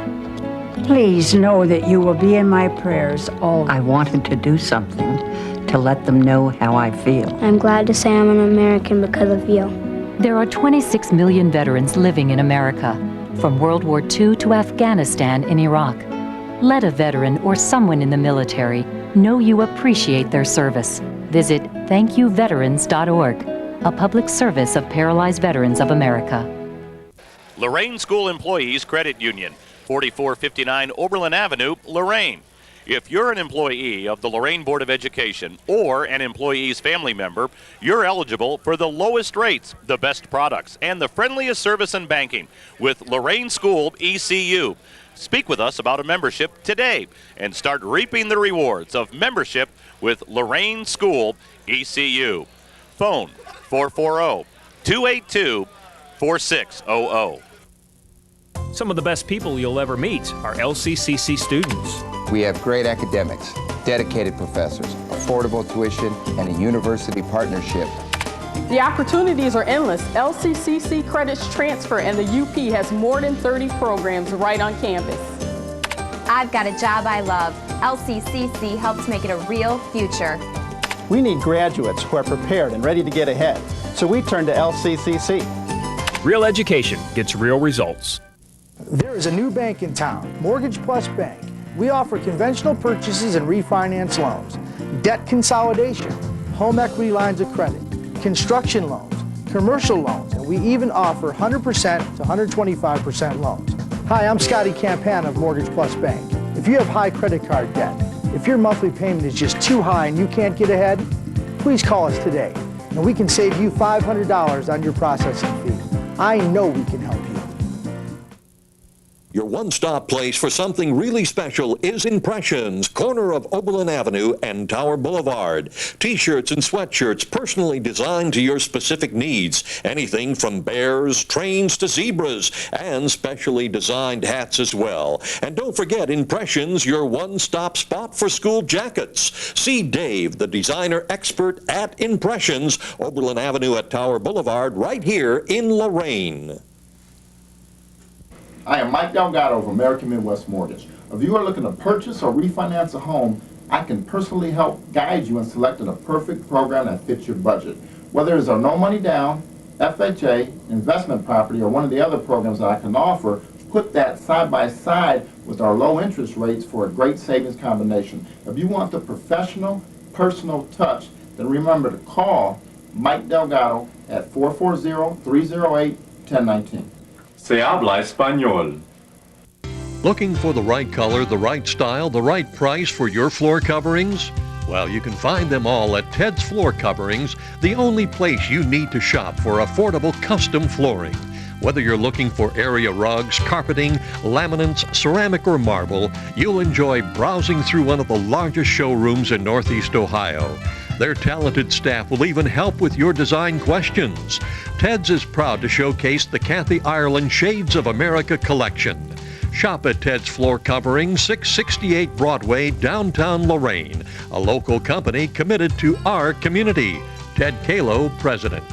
Please know that you will be in my prayers always. I wanted to do something to let them know how I feel. I'm glad to say I'm an American because of you. There are 26 million veterans living in America, from World War II to Afghanistan and Iraq. Let a veteran or someone in the military know you appreciate their service. Visit thankyouveterans.org, a public service of Paralyzed Veterans of America. Lorain School Employees Credit Union, 4459 Oberlin Avenue, Lorain. If you're an employee of the Lorain Board of Education or an employee's family member, you're eligible for the lowest rates, the best products, and the friendliest service in banking with Lorain School ECU. Speak with us about a membership today and start reaping the rewards of membership with Lorain School ECU. Phone 440-282-4600. Some of the best people you'll ever meet are LCCC students. We have great academics, dedicated professors, affordable tuition, and a university partnership. The opportunities are endless. LCCC credits transfer, and the UP has more than 30 programs right on campus. I've got a job I love. LCCC helps make it a real future. We need graduates who are prepared and ready to get ahead, so we turn to LCCC. Real education gets real results. There is a new bank in town, Mortgage Plus Bank. We offer conventional purchases and refinance loans, debt consolidation, home equity lines of credit, construction loans, commercial loans, and we even offer 100% to 125% loans. Hi, I'm Scotty Campana of Mortgage Plus Bank. If you have high credit card debt, if your monthly payment is just too high and you can't get ahead, please call us today, and we can save you $500 on your processing fee. I know we can help you. Your one-stop place for something really special is Impressions, corner of Oberlin Avenue and Tower Boulevard. T-shirts and sweatshirts personally designed to your specific needs. Anything from bears, trains to zebras, and specially designed hats as well. And don't forget Impressions, your one-stop spot for school jackets. See Dave, the designer expert at Impressions, Oberlin Avenue at Tower Boulevard, right here in Lorain. I am Mike Delgado of American Midwest Mortgage. If you are looking to purchase or refinance a home, I can personally help guide you in selecting a perfect program that fits your budget. Whether it's a no money down, FHA, investment property, or one of the other programs that I can offer, put that side by side with our low interest rates for a great savings combination. If you want the professional, personal touch, then remember to call Mike Delgado at 440-308-1019. Se habla español. Looking for the right color, the right style, the right price for your floor coverings? Well, you can find them all at Ted's Floor Coverings, the only place you need to shop for affordable custom flooring. Whether you're looking for area rugs, carpeting, laminates, ceramic, or marble, you'll enjoy browsing through one of the largest showrooms in Northeast Ohio. Their talented staff will even help with your design questions. Ted's is proud to showcase the Kathy Ireland Shades of America collection. Shop at Ted's Floor Covering, 668 Broadway, downtown Lorain, a local company committed to our community. Ted Kalo, President.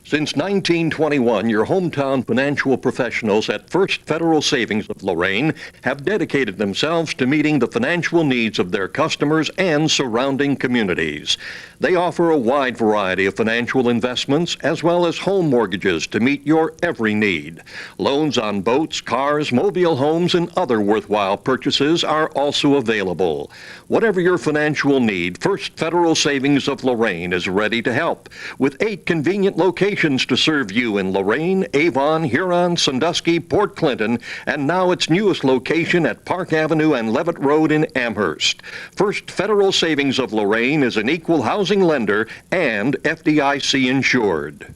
Since 1921, your hometown financial professionals at First Federal Savings of Lorain have dedicated themselves to meeting the financial needs of their customers and surrounding communities. They offer a wide variety of financial investments as well as home mortgages to meet your every need. Loans on boats, cars, mobile homes, and other worthwhile purchases are also available. Whatever your financial need, First Federal Savings of Lorain is ready to help with 8 convenient locations to serve you in Lorain, Avon, Huron, Sandusky, Port Clinton, and now its newest location at Park Avenue and Levitt Road in Amherst. First Federal Savings of Lorain is an equal housing lender and FDIC insured.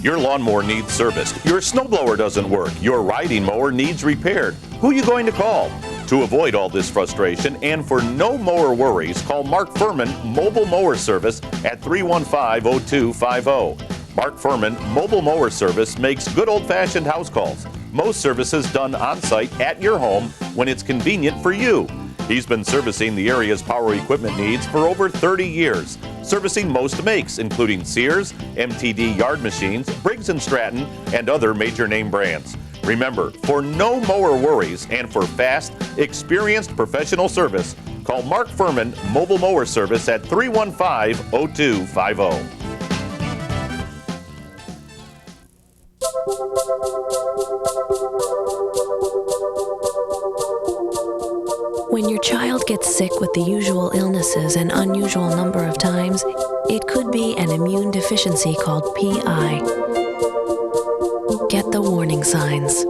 Your lawnmower needs serviced. Your snowblower doesn't work. Your riding mower needs repaired. Who are you going to call? To avoid all this frustration and for no mower worries, call Mark Furman Mobile Mower Service at 315-0250. Mark Furman Mobile Mower Service makes good old-fashioned house calls. Most services done on-site at your home when it's convenient for you. He's been servicing the area's power equipment needs for over 30 years, servicing most makes, including Sears, MTD yard machines, Briggs & Stratton, and other major name brands. Remember, for no mower worries and for fast, experienced professional service, call Mark Furman Mobile Mower Service at 315-0250. When your child gets sick with the usual illnesses an unusual number of times, it could be an immune deficiency called PI. Get the warning signs.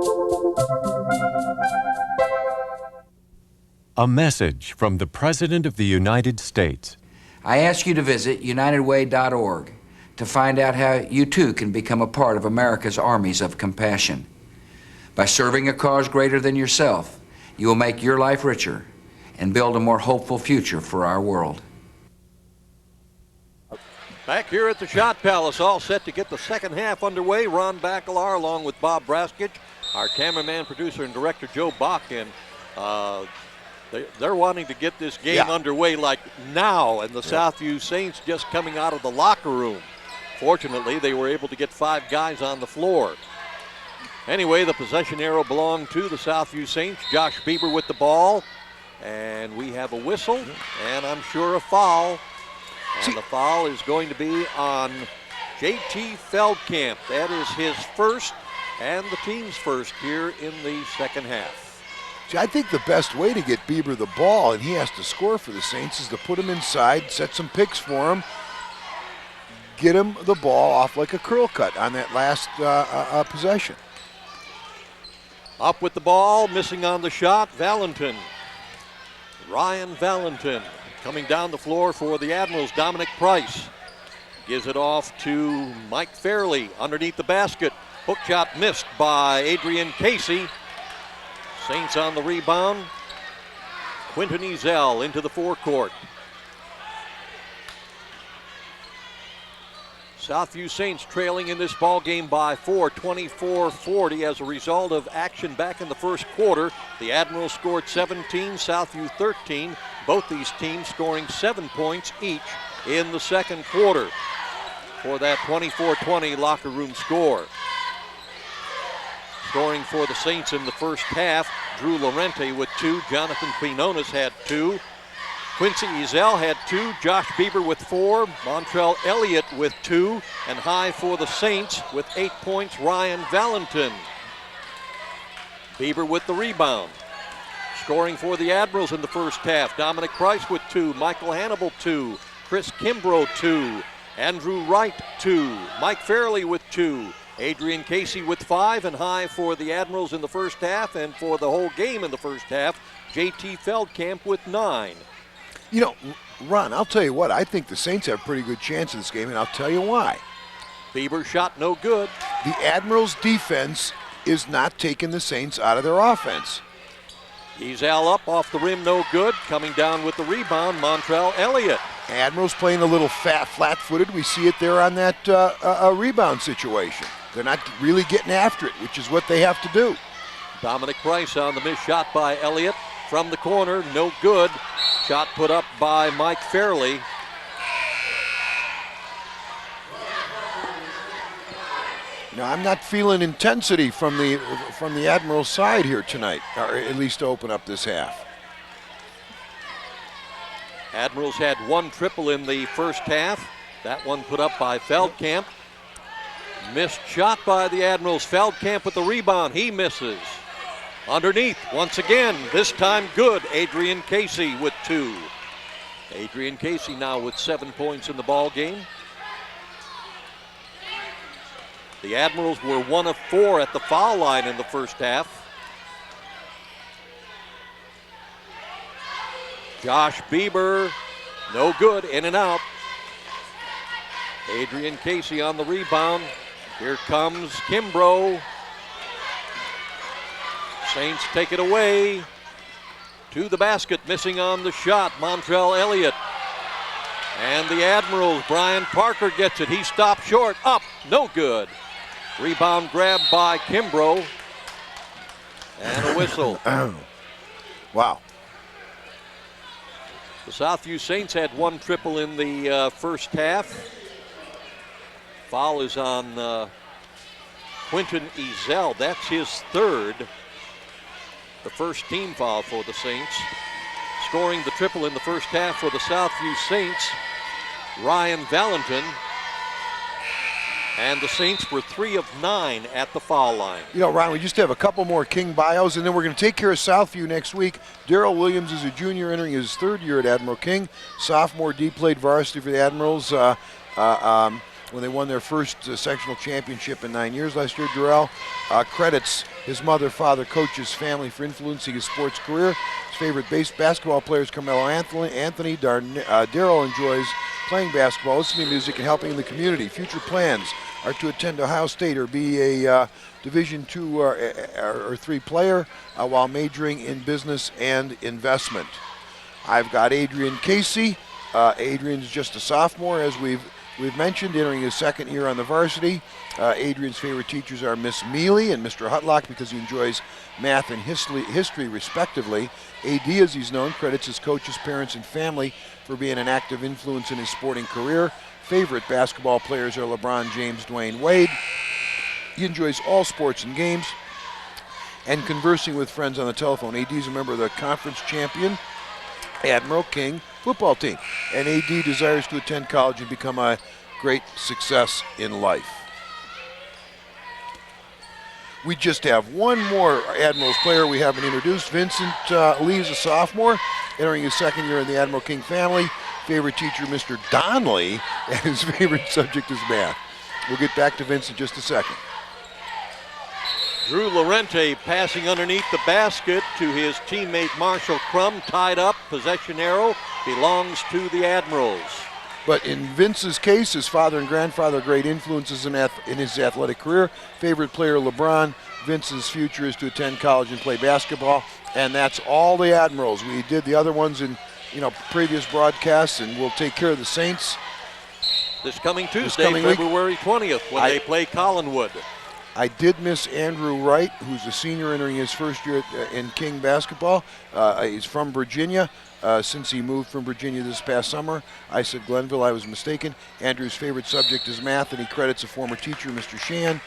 A message from the President of the United States. I ask you to visit unitedway.org to find out how you too can become a part of America's armies of compassion. By serving a cause greater than yourself, you will make your life richer and build a more hopeful future for our world. Back here at the Shot Palace, all set to get the second half underway. Ron Baccalar along with Bob Braskich, our cameraman, producer, and director Joe Bach. And they're wanting to get this game underway like now, and the Southview Saints just coming out of the locker room. Fortunately, they were able to get 5 guys on the floor. Anyway, the possession arrow belonged to the Southview Saints. Josh Bieber with the ball. And we have a whistle, and I'm sure a foul. And the foul is going to be on J.T. Feldkamp. That is his first and the team's first here in the second half. See, I think the best way to get Bieber the ball, and he has to score for the Saints, is to put him inside, set some picks for him, get him the ball off like a curl cut on that last possession. Up with the ball, missing on the shot, Valentin. Ryan Valentin coming down the floor for the Admirals. Dominic Price gives it off to Mike Fairley underneath the basket. Hook shot missed by Adrian Casey. Saints on the rebound. Quinton Ezell into the forecourt. Southview Saints trailing in this ball game by 4, 24-40 as a result of action back in the first quarter. The Admirals scored 17, Southview 13. Both these teams scoring 7 points each in the second quarter for that 24-20 locker room score. Scoring for the Saints in the first half, Drew Lorente with 2, Jonathan Quinones had 2. Quincy Ezell had 2, Josh Bieber with 4, Montrell Elliott with 2, and high for the Saints with 8 points, Ryan Valentin. Bieber with the rebound. Scoring for the Admirals in the first half, Dominic Price with 2, Michael Hannibal 2, Chris Kimbrough 2, Andrew Wright 2, Mike Fairley with 2, Adrian Casey with 5, and high for the Admirals in the first half, and for the whole game in the first half, J.T. Feldkamp with 9. You know, Ron, I'll tell you what, I think the Saints have a pretty good chance in this game, and I'll tell you why. Bieber shot no good. The Admirals' defense is not taking the Saints out of their offense. Ezell up off the rim, no good. Coming down with the rebound, Montrell Elliott. Admirals playing a little flat-footed. We see it there on that rebound situation. They're not really getting after it, which is what they have to do. Dominic Price on the missed shot by Elliott. From the corner, no good. Shot put up by Mike Fairley. Now, I'm not feeling intensity from the Admirals side here tonight, or at least to open up this half. Admirals had 1 triple in the first half. That one put up by Feldkamp. Missed shot by the Admirals. Feldkamp with the rebound. He misses. Underneath, once again, this time good. Adrian Casey with 2. Adrian Casey now with 7 points in the ball game. The Admirals were 1 of 4 at the foul line in the first half. Josh Bieber, no good, in and out. Adrian Casey on the rebound. Here comes Kimbrough. Saints take it away. To the basket, missing on the shot, Montrell Elliott. And the Admirals, Brian Parker gets it. He stopped short, up, no good. Rebound grab by Kimbrough. And a whistle. Wow. The Southview Saints had one triple in the first half. Foul is on Quentin Ezell. That's his third. The first team foul for the Saints. Scoring the triple in the first half for the Southview Saints, Ryan Valentin. And the Saints were 3 of 9 at the foul line. You know, Ron, we just have a couple more King bios, and then we're going to take care of Southview next week. Darrell Williams is a junior entering his third year at Admiral King. Sophomore D played varsity for the Admirals when they won their first sectional championship in 9 years last year. Darrell credits his mother, father, coaches, family for influencing his sports career. His favorite basketball player is Carmelo Anthony. Darrell enjoys playing basketball, listening to music, and helping in the community. Future plans are to attend Ohio State or be a Division II or III player while majoring in business and investment. I've got Adrian Casey. Adrian's just a sophomore, as we've mentioned, entering his second year on the varsity. Adrian's favorite teachers are Miss Mealy and Mr. Hutlock because he enjoys math and history respectively. AD, as he's known, credits his coaches, parents, and family for being an active influence in his sporting career. Favorite basketball players are LeBron James, Dwayne Wade. He enjoys all sports and games and conversing with friends on the telephone. AD is a member of the conference champion Admiral King football team, and AD desires to attend college and become a great success in life. We just have one more Admirals player we haven't introduced. Vincent Lee is a sophomore, entering his second year in the Admiral King family. Favorite teacher, Mr. Donnelly, and his favorite subject is math. We'll get back to Vince in just a second. Drew Lorente passing underneath the basket to his teammate Marshall Crum, tied up. Possession arrow belongs to the Admirals. But in Vince's case, his father and grandfather are great influences in his athletic career. Favorite player, LeBron. Vince's future is to attend college and play basketball. And that's all the Admirals. We did the other ones in previous broadcasts, and we'll take care of the Saints. This coming Tuesday, February 20th, when they play Collinwood. I did miss Andrew Wright, who's a senior entering his first year in King basketball. He's from Virginia. Since he moved from Virginia this past summer, I said Glenville. I was mistaken. Andrew's favorite subject is math, and he credits a former teacher, Mr. Shan,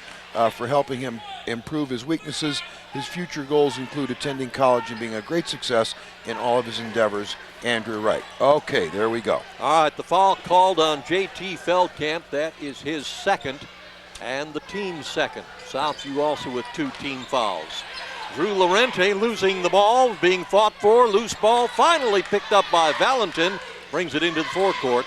for helping him improve his weaknesses. His future goals include attending college and being a great success in all of his endeavors. Andrew Wright. Okay, there we go. All right, the foul called on J.T. Feldkamp. That is his second and the team's second. Southview also with 2 team fouls. Drew Lorente losing the ball, being fought for. Loose ball finally picked up by Valentin. Brings it into the forecourt.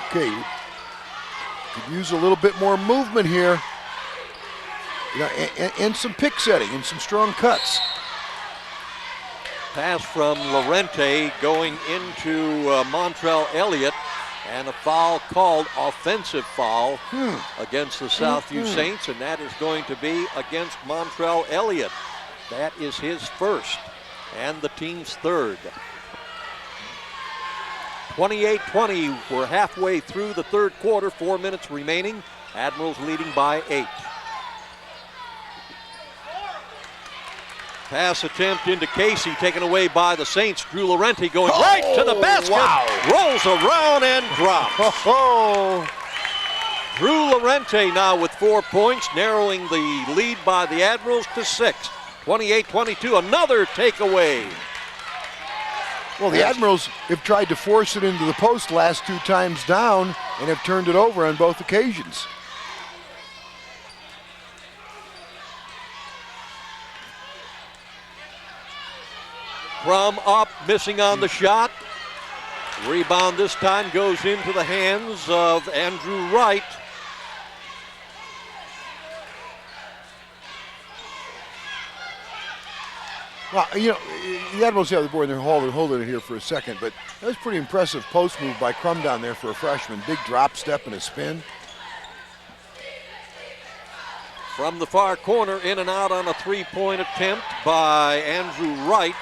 Okay, could use a little bit more movement here. And some pick setting and some strong cuts. Pass from Lorente going into Montrell Elliott, and a foul called, offensive foul, against the Southview Saints, and that is going to be against Montrell Elliott. That is his first and the team's third. 28-20, we're halfway through the third quarter, 4 minutes remaining. Admirals leading by 8. Pass attempt into Casey, taken away by the Saints. Drew Lorente going right to the basket. Wow. Rolls around and drops. Drew Lorente now with 4 points, narrowing the lead by the Admirals to 6. 28-22, another takeaway. Well, the Admirals have tried to force it into the post last 2 times down and have turned it over on both occasions. Crum up, missing on the shot. Rebound this time goes into the hands of Andrew Wright. Well, you know, the Admirals have the board and they're holding it here for a second, but that was pretty impressive post move by Crum down there for a freshman. Big drop step and a spin. From the far corner, in and out on a three-point attempt by Andrew Wright.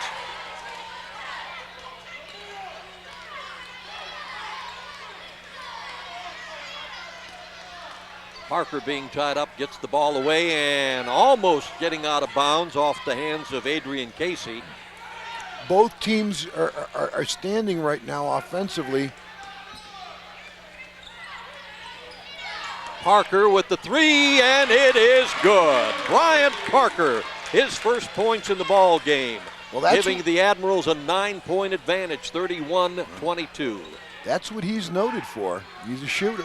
Parker being tied up, gets the ball away and almost getting out of bounds off the hands of Adrian Casey. Both teams are standing right now offensively. Parker with the three, and it is good. Bryant Parker, his first points in the ball game, giving the Admirals a 9-point advantage, 31-22. That's what he's noted for. He's a shooter.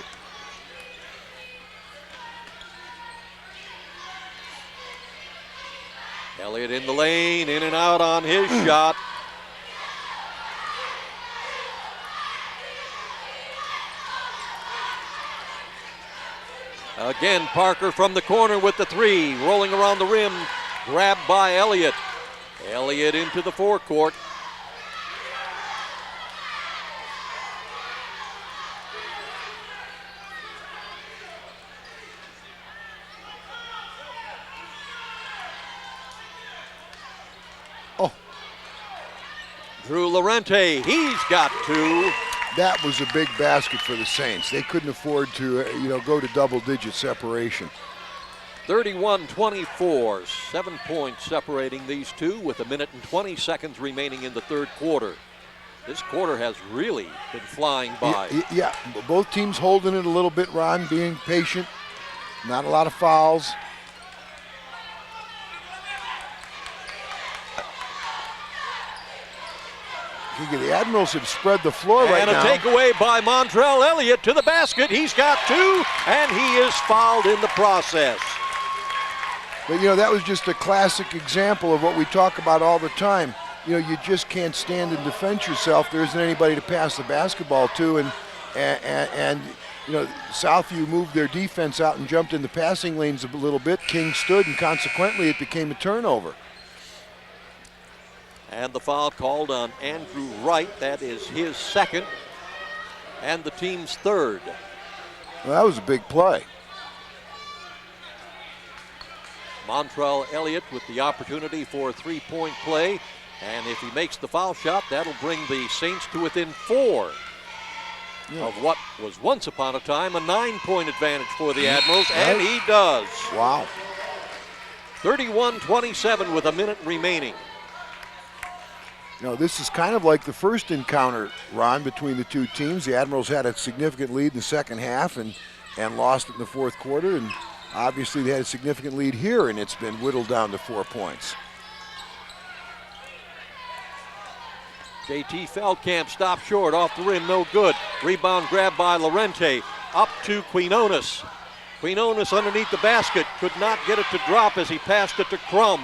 Elliott in the lane, in and out on his shot. Again, Parker from the corner with the three, rolling around the rim, grabbed by Elliott. Elliott into the forecourt. Drew Lorente, he's got two. That was a big basket for the Saints. They couldn't afford to, go to double-digit separation. 31-24, 7 points separating these two with 1 minute and 20 seconds remaining in the third quarter. This quarter has really been flying by. Yeah, both teams holding it a little bit, Ron, being patient. Not a lot of fouls. The Admirals have spread the floor right now. And a takeaway by Montrell Elliott to the basket. He's got two, and he is fouled in the process. But, that was just a classic example of what we talk about all the time. You just can't stand and defend yourself. There isn't anybody to pass the basketball to, and Southview moved their defense out and jumped in the passing lanes a little bit. King stood, and consequently it became a turnover. And the foul called on Andrew Wright. That is his second and the team's third. Well, that was a big play. Montrell Elliott with the opportunity for a three-point play. And if he makes the foul shot, that'll bring the Saints to within 4 of what was once upon a time a 9-point advantage for the Admirals, and he does. Wow. 31-27 with 1 minute remaining. This is kind of like the first encounter, Ron, between the two teams. The Admirals had a significant lead in the second half and lost it in the fourth quarter. And obviously they had a significant lead here, and it's been whittled down to 4 points. JT Feldkamp stopped short, off the rim, no good. Rebound grabbed by Lorente, up to Quinones. Quinones underneath the basket, could not get it to drop as he passed it to Crum.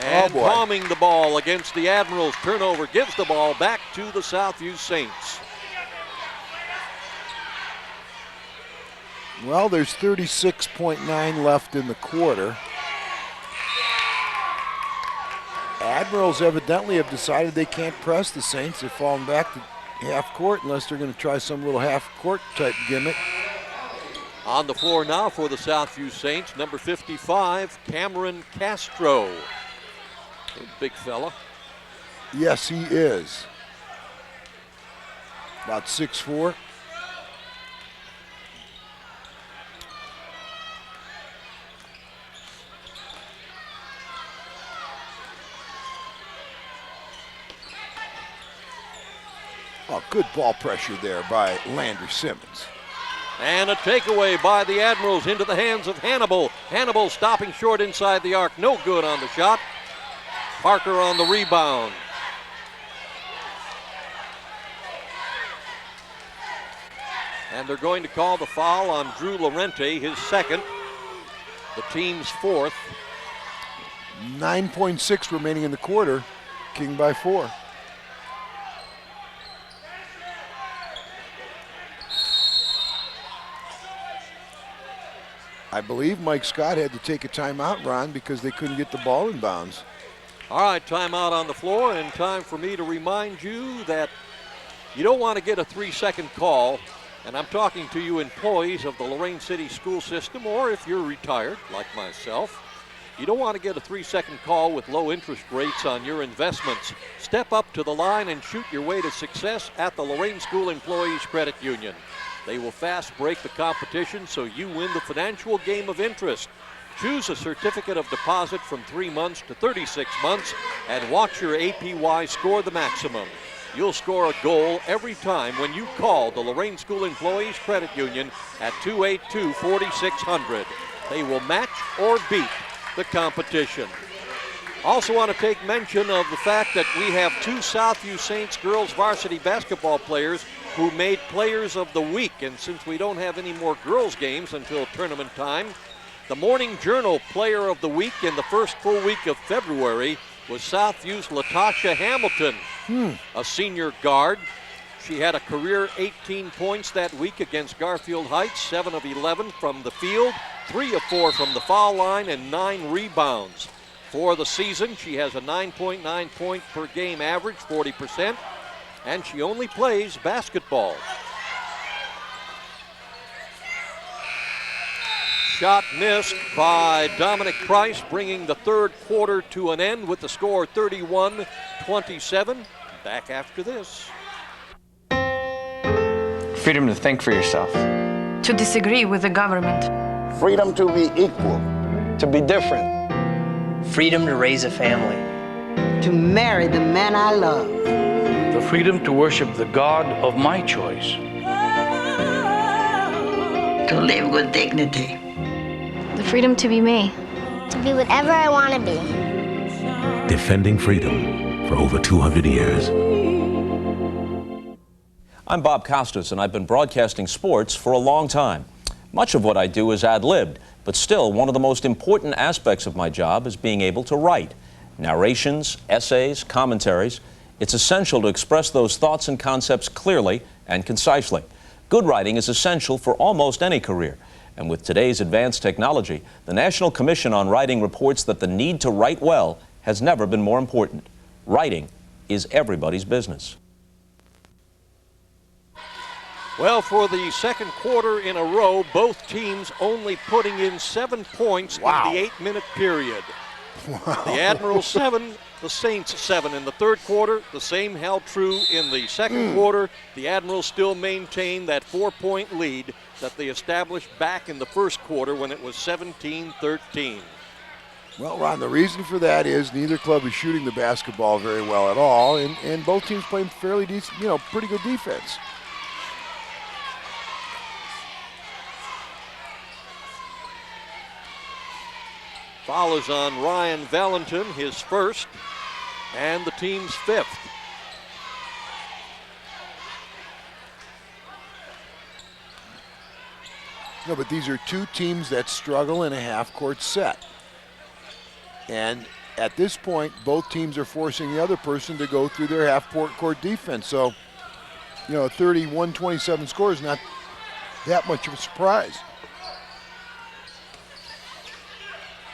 And palming the ball against the Admirals. Turnover gives the ball back to the Southview Saints. Well, there's 36.9 left in the quarter. Admirals evidently have decided they can't press the Saints. They're falling back to half court unless they're going to try some little half court type gimmick. On the floor now for the Southview Saints, number 55, Cameron Castro. Big fella. Yes, he is. About 6'4". Oh, good ball pressure there by Landry Simmons. And a takeaway by the Admirals into the hands of Hannibal. Hannibal stopping short inside the arc. No good on the shot. Parker on the rebound. And they're going to call the foul on Drew Lorente, his second, the team's fourth. 9.6 remaining in the quarter. King by 4. I believe Mike Scott had to take a timeout, Ron, because they couldn't get the ball in bounds. All right, timeout on the floor, and time for me to remind you that you don't want to get a 3-second call, and I'm talking to you employees of the Lorain City school system, or if you're retired, like myself, you don't want to get a 3-second call with low interest rates on your investments. Step up to the line and shoot your way to success at the Lorain School Employees Credit Union. They will fast break the competition so you win the financial game of interest. Choose a certificate of deposit from 3 months to 36 months and watch your APY score the maximum. You'll score a goal every time when you call the Lorain School Employees Credit Union at 282-4600. They will match or beat the competition. Also want to take mention of the fact that we have 2 Southview Saints girls varsity basketball players who made Players of the Week. And since we don't have any more girls games until tournament time, the Morning Journal Player of the Week in the first full week of February was Southview's Latasha Hamilton, a senior guard. She had a career 18 points that week against Garfield Heights, 7 of 11 from the field, 3 of 4 from the foul line, and 9 rebounds. For the season, she has a 9.9 point per game average, 40%, and she only plays basketball. Shot missed by Dominic Price, bringing the third quarter to an end with the score 31-27. Back after this. Freedom to think for yourself. To disagree with the government. Freedom to be equal. To be different. Freedom to raise a family. To marry the man I love. The freedom to worship the God of my choice. To live with dignity. The freedom to be me. To be whatever I want to be. Defending freedom for over 200 years. I'm Bob Costas, and I've been broadcasting sports for a long time. Much of what I do is ad-libbed, but still one of the most important aspects of my job is being able to write. Narrations, essays, commentaries. It's essential to express those thoughts and concepts clearly and concisely. Good writing is essential for almost any career. And with today's advanced technology, the National Commission on Writing reports that the need to write well has never been more important. Writing is everybody's business. Well, for the second quarter in a row, both teams only putting in 7 points in the 8-minute period. Wow. The Admiral 7, the Saints 7 in the third quarter. The same held true in the second quarter. The Admirals still maintain that 4-point lead that they established back in the first quarter when it was 17-13. Well, Ron, the reason for that is neither club is shooting the basketball very well at all, and both teams playing fairly decent, pretty good defense. Foul is on Ryan Valentin, his first, and the team's 5th. No, but these are 2 teams that struggle in a half-court set. And at this point, both teams are forcing the other person to go through their half-court defense. So, a 31-27 score is not that much of a surprise.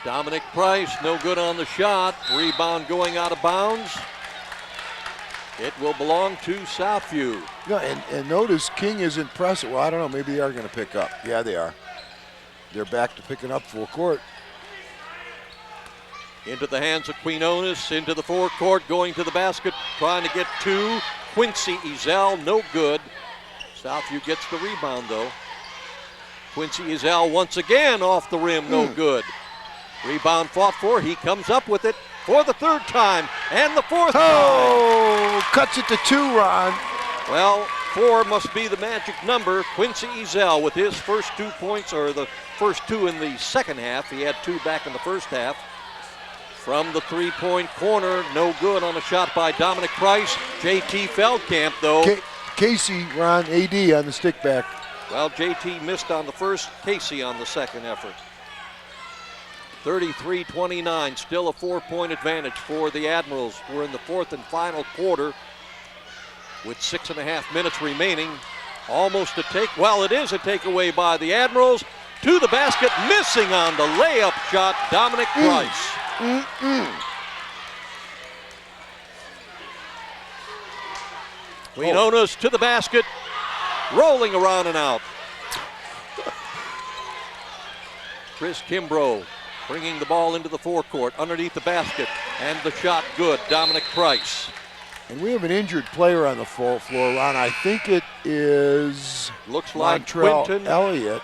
Dominic Price, no good on the shot. Rebound going out of bounds. It will belong to Southview. And notice King isn't pressing. Well, I don't know. Maybe they are going to pick up. Yeah, they are. They're back to picking up full court. Into the hands of Quinones, into the forecourt, going to the basket, trying to get 2. Quincy Ezell, no good. Southview gets the rebound, though. Quincy Ezell once again off the rim, no good. Rebound fought for, he comes up with it for the 3rd time, and the 4th time. Cuts it to 2, Ron. Well, 4 must be the magic number. Quincy Ezell with his first 2 points, or the first 2 in the second half. He had 2 back in the first half. From the 3-point corner, no good on a shot by Dominic Price. JT Feldkamp, though. Casey, Ron, AD on the stick back. Well, JT missed on the first, Casey on the second effort. 33-29, still a 4-point advantage for the Admirals. We're in the 4th and final quarter with 6.5 minutes remaining. Almost a take, well, it is a takeaway by the Admirals. to the basket, missing on the layup shot, Dominic Price. Quinones to the basket, rolling around and out. Chris Kimbrough bringing the ball into the forecourt, underneath the basket, and the shot good, Dominic Price. And we have an injured player on the floor, Ron. I think it is looks like Montrell Quinton Elliott.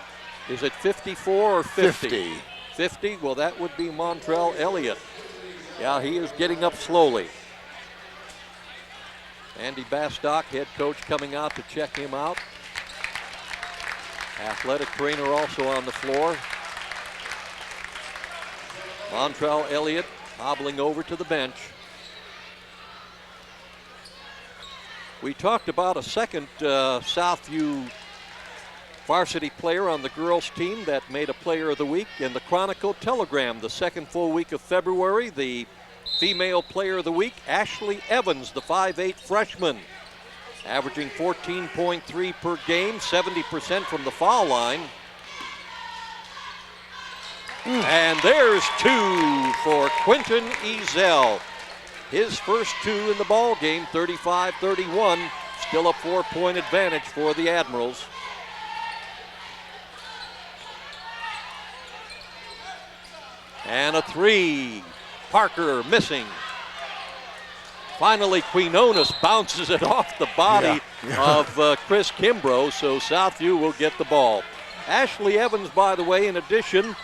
Is it 54 or 50? 50. 50? Well, that would be Montrell Elliott. Yeah, he is getting up slowly. Andy Bastock, head coach, coming out to check him out. Athletic trainer also on the floor. Montrell Elliott hobbling over to the bench. We talked about a second Southview varsity player on the girls team that made a player of the week in the Chronicle Telegram the second full week of February. The female player of the week, Ashley Evans, the 5'8" freshman, averaging 14.3 per game, 70% from the foul line. And there's two for Quinton Ezell. His first two in the ball game, 35-31. Still a 4-point advantage for the Admirals. And a three. Parker missing. Finally, Quinones bounces it off the body of Chris Kimbrough, so Southview will get the ball. Ashley Evans, by the way, in addition,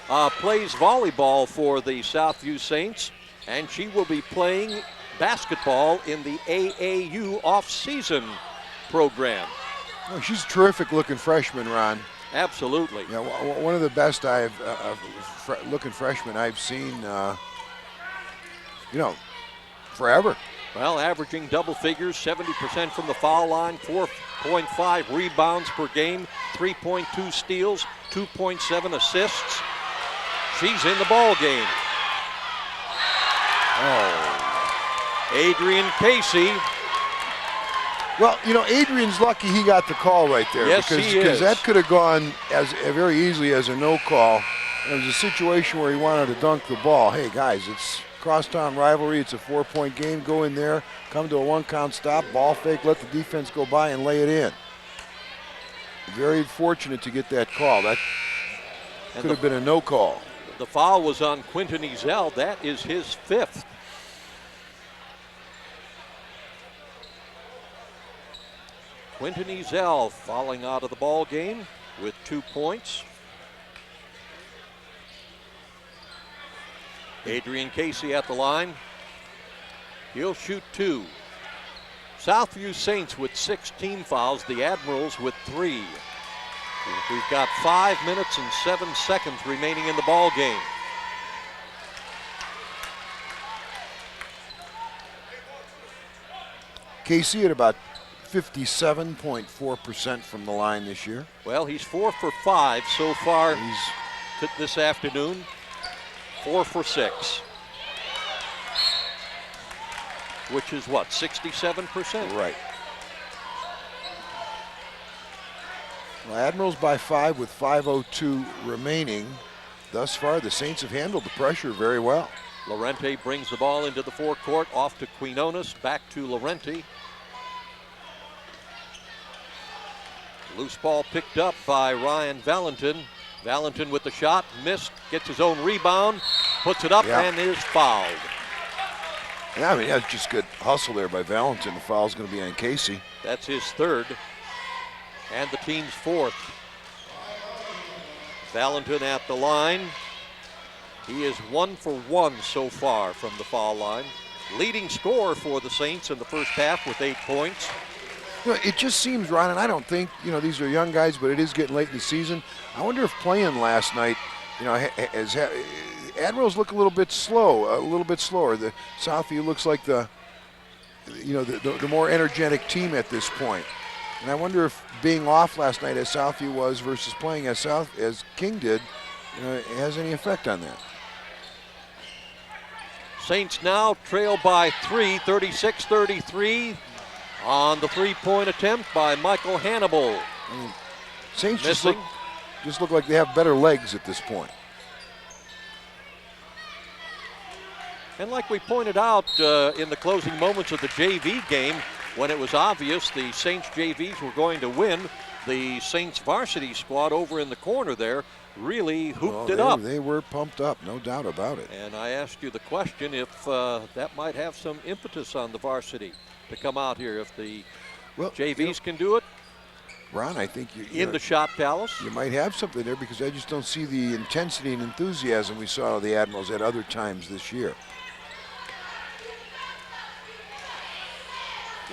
plays volleyball for the Southview Saints, and she will be playing basketball in the AAU off-season program. Oh, she's a terrific-looking freshman, Ron. Absolutely. Yeah, one of the best looking freshmen I've seen, forever. Well, averaging double figures, 70% from the foul line, 4.5 rebounds per game, 3.2 steals, 2.7 assists. She's in the ball game. Oh. Adrian Casey. Well, Adrian's lucky he got the call right there. Yes, he is. Because that could have gone as very easily as a no call. And it was a situation where he wanted to dunk the ball. Hey, guys, it's crosstown rivalry. It's a 4-point game. Go in there, come to a 1-count stop, ball fake, let the defense go by and lay it in. Very fortunate to get that call. That could have been a no call. The foul was on Quinton Ezell. That is his fifth. Quinton Ezell falling out of the ball game with 2 points. Adrian Casey at the line. He'll shoot 2. Southview Saints with 6 team fouls, the Admirals with 3. We've got 5 minutes and 7 seconds remaining in the ball game. Casey at about 57.4% from the line this year. Well, he's 4 for 5 so far this afternoon. 4 for 6. Which is what, 67%? Right. Well, Admirals by 5 with 5:02 remaining. Thus far, the Saints have handled the pressure very well. Lorente brings the ball into the forecourt, off to Quinones, back to Lorente. Loose ball picked up by Ryan Valentin. Valentin with the shot, missed, gets his own rebound, puts it up, and is fouled. Yeah, I mean, that's just good hustle there by Valentin. The foul's going to be on Casey. That's his third, and the team's fourth. Valentin at the line. He is 1 for 1 so far from the foul line. Leading scorer for the Saints in the first half with 8 points. It just seems, Ron, and I don't think, these are young guys, but it is getting late in the season. I wonder if playing last night, Admirals look a little bit slower. The Southview looks like the more energetic team at this point. And I wonder if being off last night as Southview was versus playing as King did, has any effect on that. Saints now trail by 3, 36-33 on the 3-point attempt by Michael Hannibal. Saints just look like they have better legs at this point. And like we pointed out in the closing moments of the JV game, when it was obvious the Saints JVs were going to win, the Saints varsity squad over in the corner there really hooped it up. They were pumped up, no doubt about it. And I asked you the question if that might have some impetus on the varsity to come out here. If the JVs can do it, Ron, I think in the Shot Palace, you might have something there, because I just don't see the intensity and enthusiasm we saw of the Admirals at other times this year.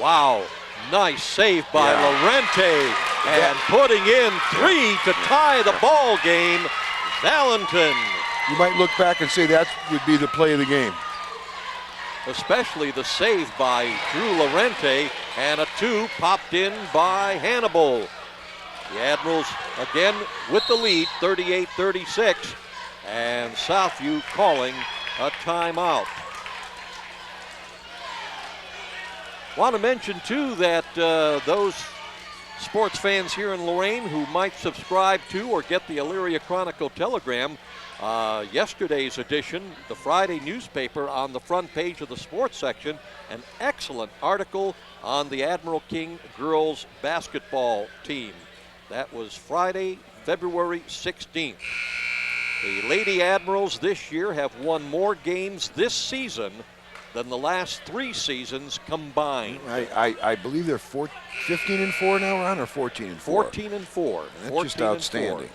Wow, nice save by Lorente, and putting in 3 to tie the ball game, Valentin. You might look back and say that would be the play of the game. Especially the save by Drew Lorente, and a 2 popped in by Hannibal. The Admirals again with the lead, 38-36, and Southview calling a timeout. Want to mention too that those sports fans here in Lorain who might subscribe to or get the Elyria Chronicle Telegram, yesterday's edition, the Friday newspaper, on the front page of the sports section, an excellent article on the Admiral King girls basketball team. That was Friday, February 16th. The Lady Admirals this year have won more games this season than the last 3 seasons combined. I believe they're 15-4 now, Ron, or 14-4? 14-4. That's just outstanding.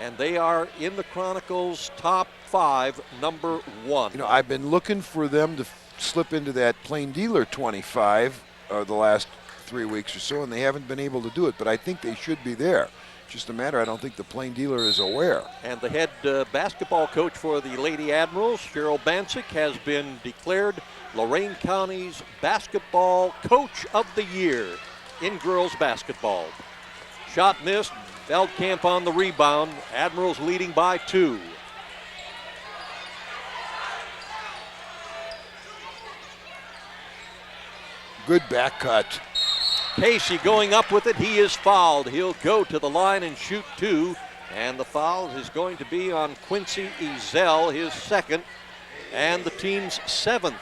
And they are in the Chronicle's top 5, number 1. You know, I've been looking for them to slip into that Plain Dealer 25 the last 3 weeks or so, and they haven't been able to do it, but I think they should be there. Just a matter, I don't think the Plain Dealer is aware. And the head basketball coach for the Lady Admirals, Cheryl Bancic, has been declared Lorain County's Basketball Coach of the Year in girls basketball. Shot missed, Feldkamp on the rebound, Admirals leading by 2. Good back cut. Casey going up with it. He is fouled. He'll go to the line and shoot 2. And the foul is going to be on Quincy Ezel, his 2nd, and the team's 7th.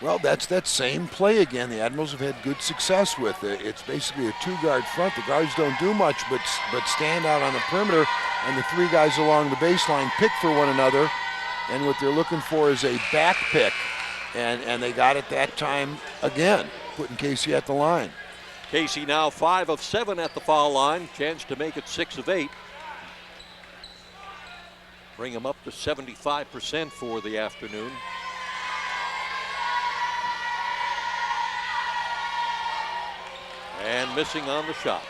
Well, that's that same play again. The Admirals have had good success with it. It's basically a 2-guard front. The guards don't do much but stand out on the perimeter, and the 3 guys along the baseline pick for one another. And what they're looking for is a back pick. And they got it that time again, putting Casey at the line. Casey now 5 of 7 at the foul line. Chance to make it 6 of 8. Bring him up to 75% for the afternoon. And missing on the shot.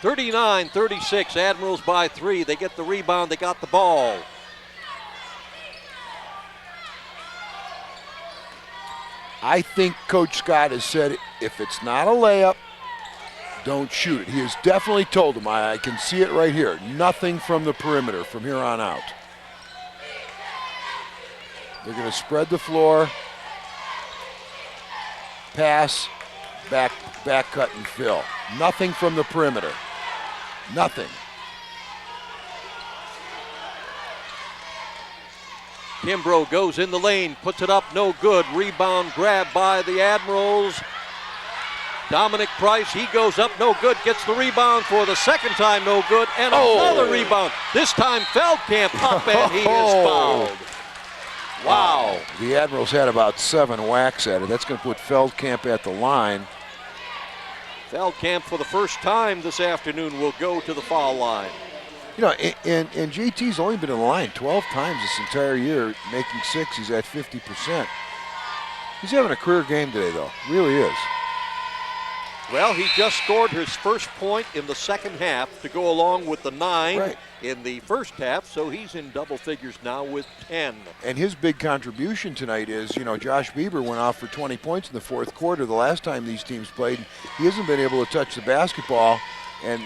39-36, Admirals by 3. They get the rebound, they got the ball. I think Coach Scott has said if it's not a layup, don't shoot it. He has definitely told them, I can see it right here, nothing from the perimeter from here on out. They're going to spread the floor, pass, back cut and fill. Nothing from the perimeter. Nothing. Kimbrough goes in the lane, puts it up, no good. Rebound grab by the Admirals. Dominic Price, he goes up, no good. Gets the rebound for the 2nd time, no good. And another rebound. This time Feldkamp up and he is fouled. Wow. The Admirals had about 7 whacks at it. That's going to put Feldkamp at the line. Feldkamp for the first time this afternoon will go to the foul line. You know, and JT's only been in the line 12 times this entire year, making 6. He's at 50%. He's having a career game today, though. Really is. Well, he just scored his first point in the 2nd half to go along with the 9 in the first half, so he's in double figures now with 10. And his big contribution tonight is, you know, Josh Bieber went off for 20 points in the 4th quarter the last time these teams played. He hasn't been able to touch the basketball, and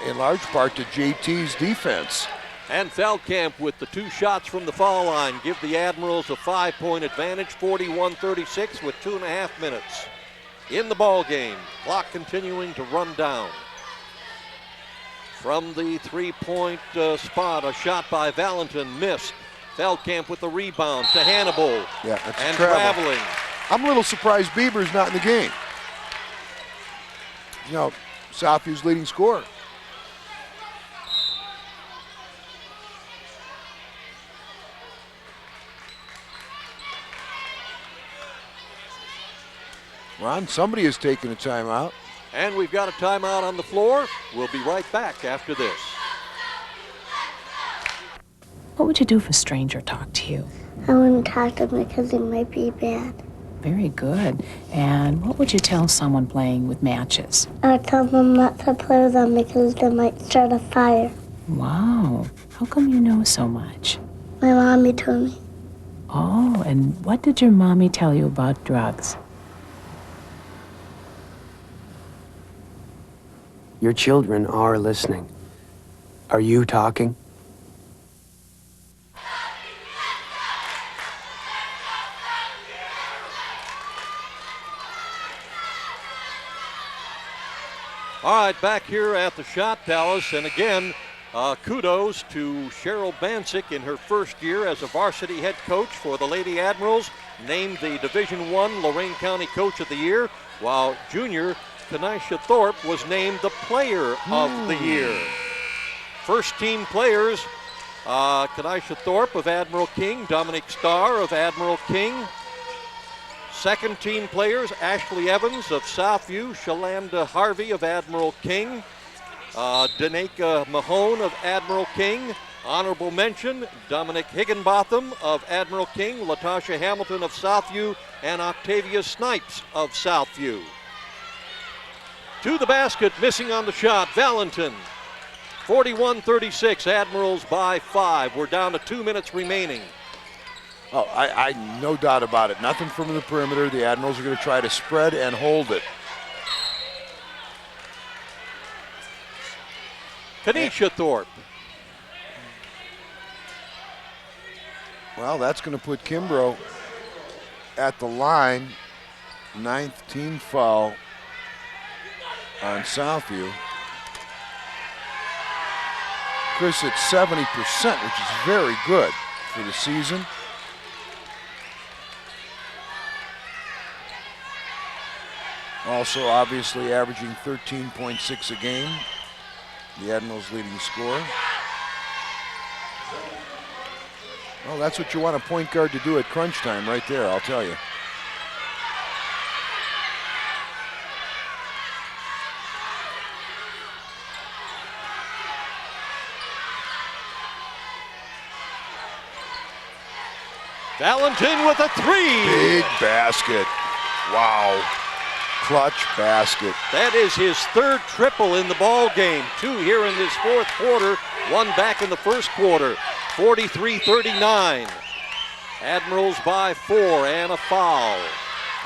in large part to JT's defense. And Feldkamp with the 2 shots from the foul line give the Admirals a 5-point advantage, 41-36 with 2.5 minutes in the ball game. Clock continuing to run down. From the three-point spot, a shot by Valentin, missed. Feldkamp with the rebound to Hannibal. Yeah, that's and traveling. traveling. I'm a little surprised Bieber's not in the game. You know, Southview's leading scorer. Ron, somebody is taking a timeout. And we've got a timeout on the floor. We'll be right back after this. What would you do if a stranger talked to you? I wouldn't talk to him because he might be bad. Very good. And what would you tell someone playing with matches? I would tell them not to play with them because they might start a fire. Wow. How come you know so much? My mommy told me. Oh, and what did your mommy tell you about drugs? Your children are listening. Are you talking? All right, back here at the Shot Palace, and again, kudos to Cheryl Bancic in her first year as a varsity head coach for the Lady Admirals, named the Division I Lorain County Coach of the Year, while junior Kanisha Thorpe was named the Player of the Year. First team players, Kanisha Thorpe of Admiral King, Dominic Starr of Admiral King. Second team players, Ashley Evans of Southview, Shalanda Harvey of Admiral King, Daneka Mahone of Admiral King. Honorable mention, Dominic Higginbotham of Admiral King, Latasha Hamilton of Southview, and Octavia Snipes of Southview. To the basket, missing on the shot, Valentin. 41-36, Admirals by 5. We're down to 2 minutes remaining. Oh, I no doubt about it. Nothing from the perimeter. The Admirals are going to try to spread and hold it. Kanisha Thorpe. Well, that's going to put Kimbrough at the line. 9th team foul on Southview. Chris, it's 70%, which is very good for the season. Also, obviously, averaging 13.6 a game. The Admirals' leading scorer. Well, that's what you want a point guard to do at crunch time right there, I'll tell you. Valentin with a 3. Big basket. Wow. Clutch basket. That is his third triple in the ball game. 2 here in this fourth quarter, 1 back in the first quarter. 43-39. Admirals by 4 and a foul.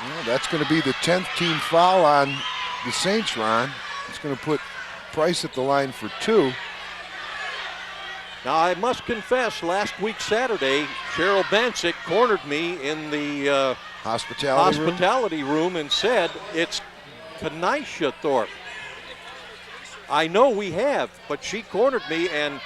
Well, that's going to be the 10th team foul on the Saints, Ron. It's going to put Price at the line for 2. Now, I must confess, last week Saturday, Cheryl Bancic cornered me in the hospitality room and said, it's Kanisha Thorpe. I know we have, but she cornered me, and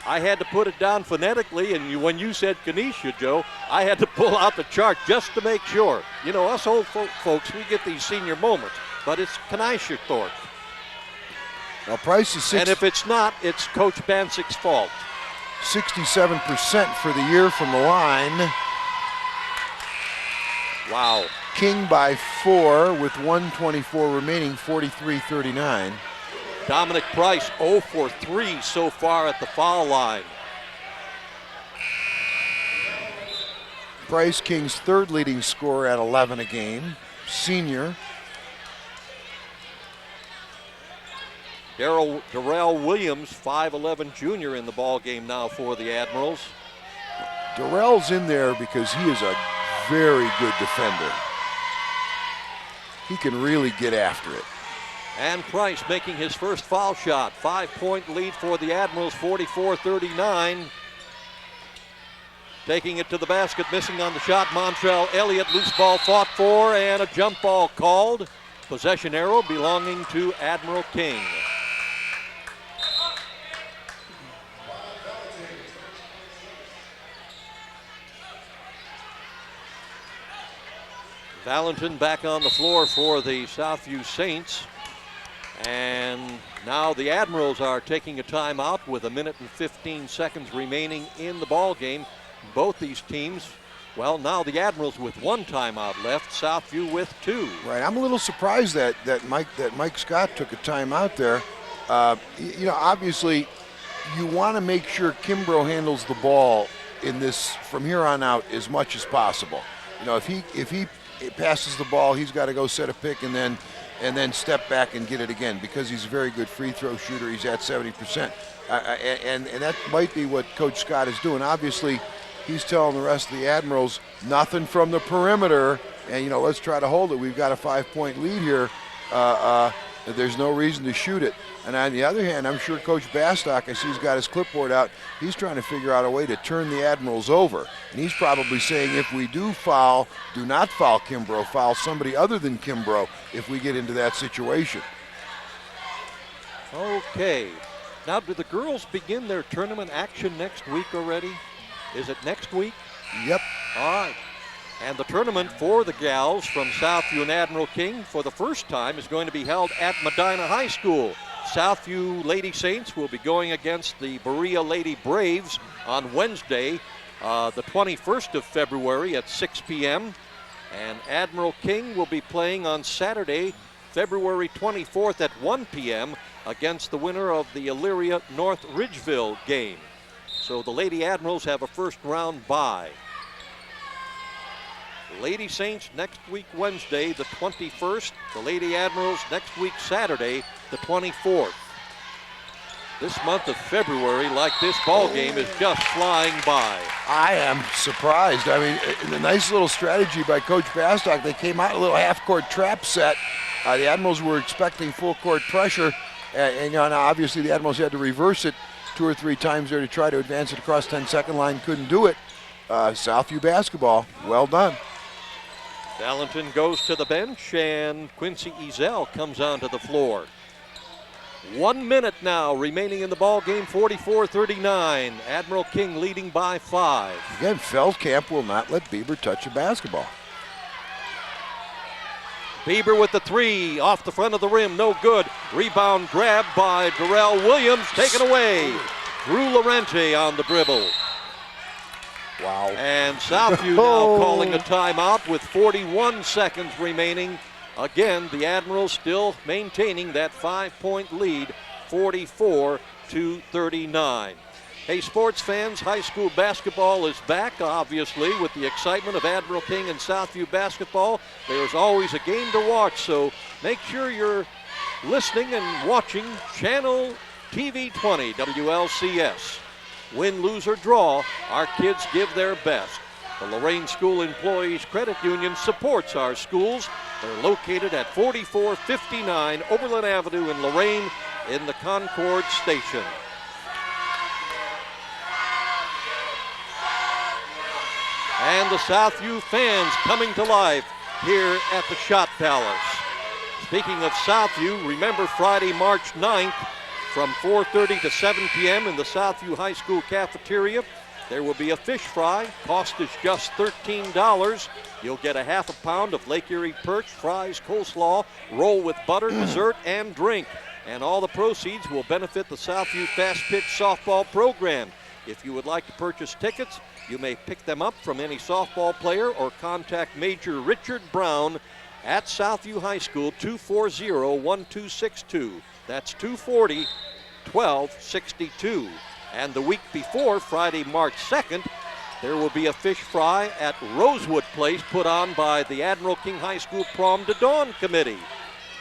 I had to put it down phonetically, and when you said Kanisha, Joe, I had to pull out the chart just to make sure. You know, us old folks, we get these senior moments, but it's Kanisha Thorpe. Well, Price is and if it's not, it's Coach Bancic's fault. 67% for the year from the line. Wow. King by 4 with 1:24 remaining, 43-39. Dominic Price 0 for 3 so far at the foul line. Price, King's third leading scorer at 11 a game, senior. Darrell Williams, 5'11 junior in the ball game now for the Admirals. Darrell's in there because he is a very good defender. He can really get after it. And Price making his first foul shot. 5-point lead for the Admirals, 44-39. Taking it to the basket, missing on the shot, Montrell Elliott. Loose ball fought for and a jump ball called. Possession arrow belonging to Admiral King. Valentin back on the floor for the Southview Saints. And now the Admirals are taking a timeout with 1 minute and 15 seconds remaining in the ball game. Both these teams, well, now the Admirals with 1 timeout left, Southview with 2. Right, I'm a little surprised that Mike Scott took a timeout there. You know, obviously, you want to make sure Kimbrough handles the ball in this from here on out as much as possible. You know, if he passes the ball, he's got to go set a pick and then step back and get it again, because he's a very good free throw shooter. He's at 70%, and that might be what Coach Scott is doing. Obviously, he's telling the rest of the Admirals nothing from the perimeter, and you know, let's try to hold it. We've got a 5-point lead here. There's no reason to shoot it. And on the other hand, I'm sure Coach Bastock, I see he's got his clipboard out, he's trying to figure out a way to turn the Admirals over. And he's probably saying, if we do foul, do not foul Kimbrough, foul somebody other than Kimbrough if we get into that situation. Okay. Now, do the girls begin their tournament action next week already? Is it next week? Yep. All right. And the tournament for the gals from Southview and Admiral King for the first time is going to be held at Medina High School. Southview Lady Saints will be going against the Berea Lady Braves on Wednesday, the 21st of February at 6 p.m. And Admiral King will be playing on Saturday, February 24th at 1 p.m. against the winner of the Elyria North Ridgeville game. So the Lady Admirals have a first round bye. Lady Saints next week Wednesday, the 21st. The Lady Admirals next week Saturday, the 24th. This month of February, like this ball game, is just flying by. I am surprised. I mean, the nice little strategy by Coach Bastock. They came out a little half-court trap set. The Admirals were expecting full-court pressure, and you know, now obviously the Admirals had to reverse it 2 or 3 times there to try to advance it across 10-second line. Couldn't do it. Southview basketball, well done. Valentin goes to the bench, and Quincy Ezel comes onto the floor. 1 minute now remaining in the ball game, 44-39. Admiral King leading by 5. Again, Feldkamp will not let Bieber touch a basketball. Bieber with the 3, off the front of the rim, no good. Rebound grab by Darrell Williams, taken away. Drew Lorente on the dribble. Wow. And Southview now calling a timeout with 41 seconds remaining. Again, the Admirals still maintaining that 5-point lead, 44-39. Hey, sports fans, high school basketball is back, obviously, with the excitement of Admiral King and Southview basketball. There's always a game to watch, so make sure you're listening and watching Channel TV20 WLCS. Win, lose, or draw, our kids give their best. The Lorain School Employees Credit Union supports our schools. They're located at 4459 Oberlin Avenue in Lorain in the Concord Station. And the Southview fans coming to life here at the Shot Palace. Speaking of Southview, remember Friday, March 9th, from 4:30 to 7 p.m. in the Southview High School cafeteria. There will be a fish fry. Cost is just $13. You'll get a half a pound of Lake Erie perch, fries, coleslaw, roll with butter, dessert, and drink. And all the proceeds will benefit the Southview Fast Pitch Softball program. If you would like to purchase tickets, you may pick them up from any softball player or contact Major Richard Brown at Southview High School, 240-1262. That's 240-1262. And the week before, Friday, March 2nd, there will be a fish fry at Rosewood Place put on by the Admiral King High School Prom to Dawn Committee.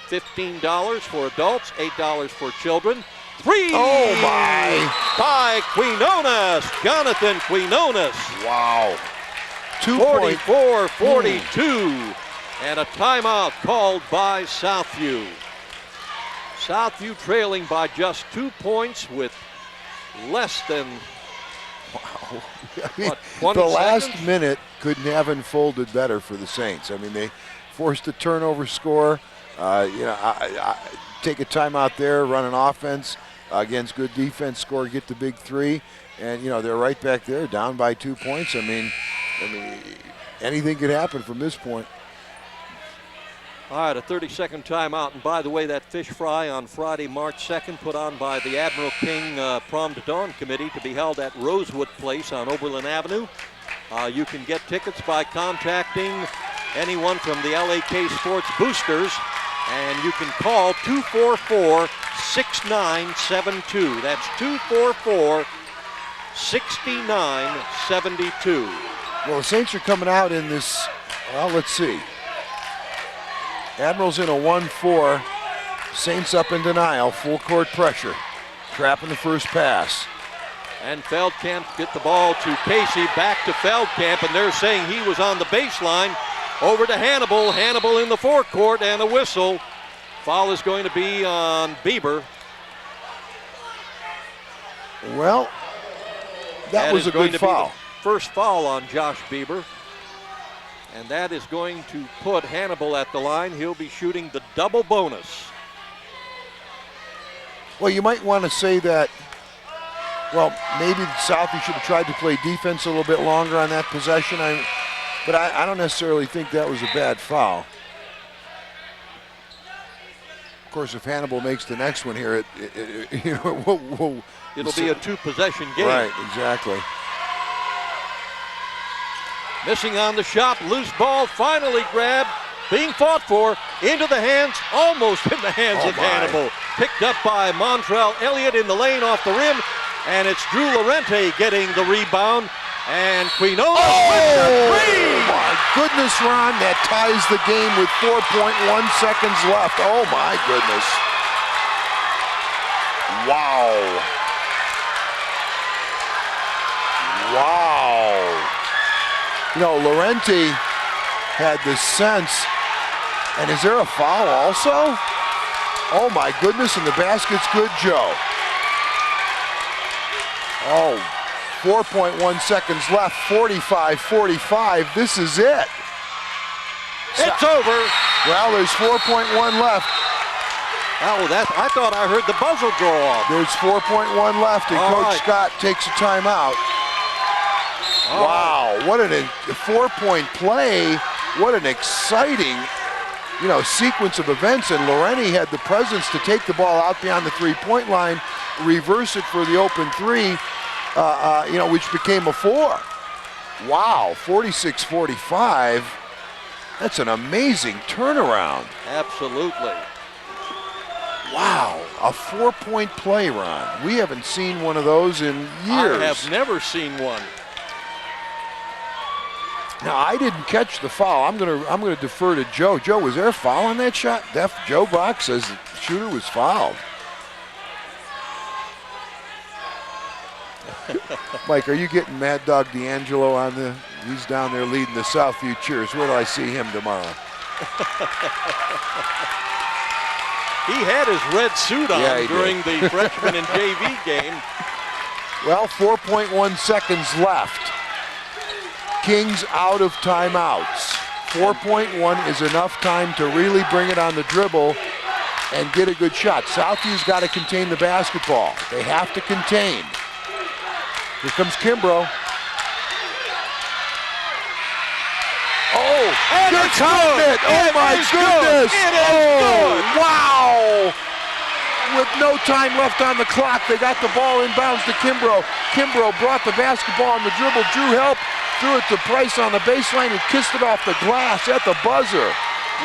$15 for adults, $8 for children. 3 by Quinones, Jonathan Quinones. Wow. 44-42. And a timeout called by Southview. Southview trailing by just 2 points with less than, wow. I mean, what, 20 the last seconds? minute couldn't have unfolded better for the Saints. I mean, they forced a turnover score. Take a timeout there, run an offense against good defense, score, get the big 3, and they're right back there, down by 2 points. I mean, anything could happen from this point. All right, a 30-second timeout. And by the way, that fish fry on Friday, March 2nd, put on by the Admiral King Prom to Dawn Committee to be held at Rosewood Place on Oberlin Avenue. You can get tickets by contacting anyone from the LAK Sports Boosters, and you can call 244-6972. That's 244-6972. Well, the Saints are coming out in this, well, let's see. Admiral's in a 1-4. Saints up in denial, full court pressure. Trapping the first pass. And Feldkamp get the ball to Casey, back to Feldkamp, and they're saying he was on the baseline. Over to Hannibal. Hannibal in the forecourt, and a whistle. Foul is going to be on Bieber. Well, that was a good foul. First foul on Josh Bieber. And that is going to put Hannibal at the line. He'll be shooting the double bonus. Well, you might want to say that, well, maybe Southview should have tried to play defense a little bit longer on that possession. But I don't necessarily think that was a bad foul. Of course, if Hannibal makes the next one here, it'll be a two-possession game. Right, exactly. Missing on the shot, loose ball, finally grabbed, being fought for, into the hands, almost in the hands of Hannibal. Picked up by Montrell Elliott in the lane off the rim, and it's Drew Lorente getting the rebound, and Quinones with the three! Oh my goodness, Ron, that ties the game with 4.1 seconds left. Oh my goodness. Wow. Wow. You know, Lorente had the sense, and is there a foul also? Oh my goodness, and the basket's good, Joe. Oh, 4.1 seconds left, 45-45, this is it. It's over. Well, there's 4.1 left. Oh, I thought I heard the buzzer go off. There's 4.1 left, and Coach Scott takes a timeout. Wow, what a four-point play. What an exciting, sequence of events. And Lorente had the presence to take the ball out beyond the three-point line, reverse it for the open three, which became a four. Wow, 46-45. That's an amazing turnaround. Absolutely. Wow, a four-point play, Ron. We haven't seen one of those in years. I have never seen one. Now, I didn't catch the foul. I'm gonna defer to Joe. Joe, was there a foul on that shot? Joe Bach says the shooter was fouled. Mike, are you getting Mad Dog D'Angelo on the? He's down there leading the Southview cheers. Where do I see him tomorrow? He had his red suit on during the freshman and JV game. Well, 4.1 seconds left. Kings out of timeouts. 4.1 is enough time to really bring it on the dribble and get a good shot. Southview's got to contain the basketball. They have to contain. Here comes Kimbrough. Oh, and it's good. Oh my goodness. It is good. Wow. With no time left on the clock, they got the ball inbounds to Kimbrough. Kimbrough brought the basketball on the dribble, drew help, threw it to Price on the baseline and kissed it off the glass at the buzzer.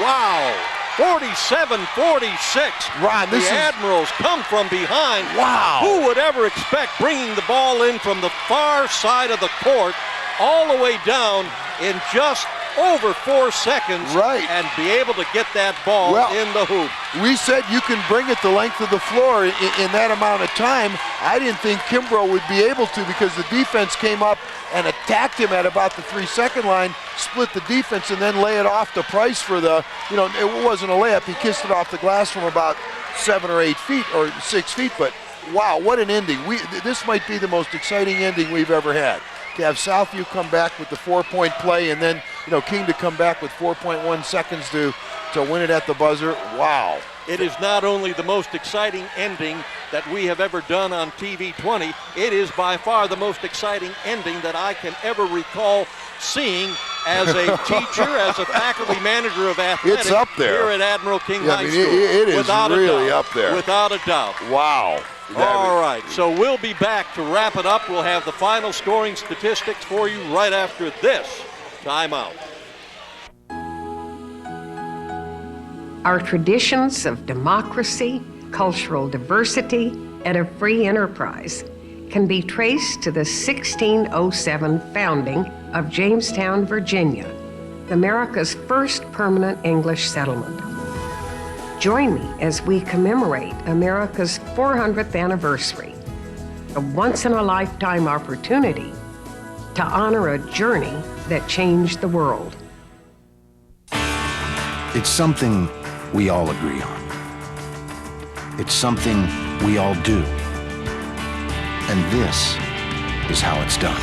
Wow, 47-46. Ron, the Admirals come from behind. Wow. Who would ever expect bringing the ball in from the far side of the court all the way down in just over 4 seconds, and be able to get that ball in the hoop. We said you can bring it the length of the floor in that amount of time. I didn't think Kimbrough would be able to because the defense came up and attacked him at about the 3-second line, split the defense, and then lay it off to Price for the, it wasn't a layup. He kissed it off the glass from about 7 or 8 feet or 6 feet, but wow, what an ending. This might be the most exciting ending we've ever had. To have Southview come back with the 4-point play and then, King to come back with 4.1 seconds to win it at the buzzer. Wow. It is not only the most exciting ending that we have ever done on TV20, it is by far the most exciting ending that I can ever recall seeing as a teacher, as a faculty manager of athletics, it's up there here at Admiral King yeah, High I mean, School. It is without really a doubt, up there. Without a doubt. Wow. All right, so we'll be back to wrap it up. We'll have the final scoring statistics for you right after this timeout. Our traditions of democracy, cultural diversity, and a free enterprise can be traced to the 1607 founding of Jamestown, Virginia, America's first permanent English settlement. Join me as we commemorate America's 400th anniversary, a once-in-a-lifetime opportunity to honor a journey that changed the world. It's something we all agree on. It's something we all do. And this is how it's done.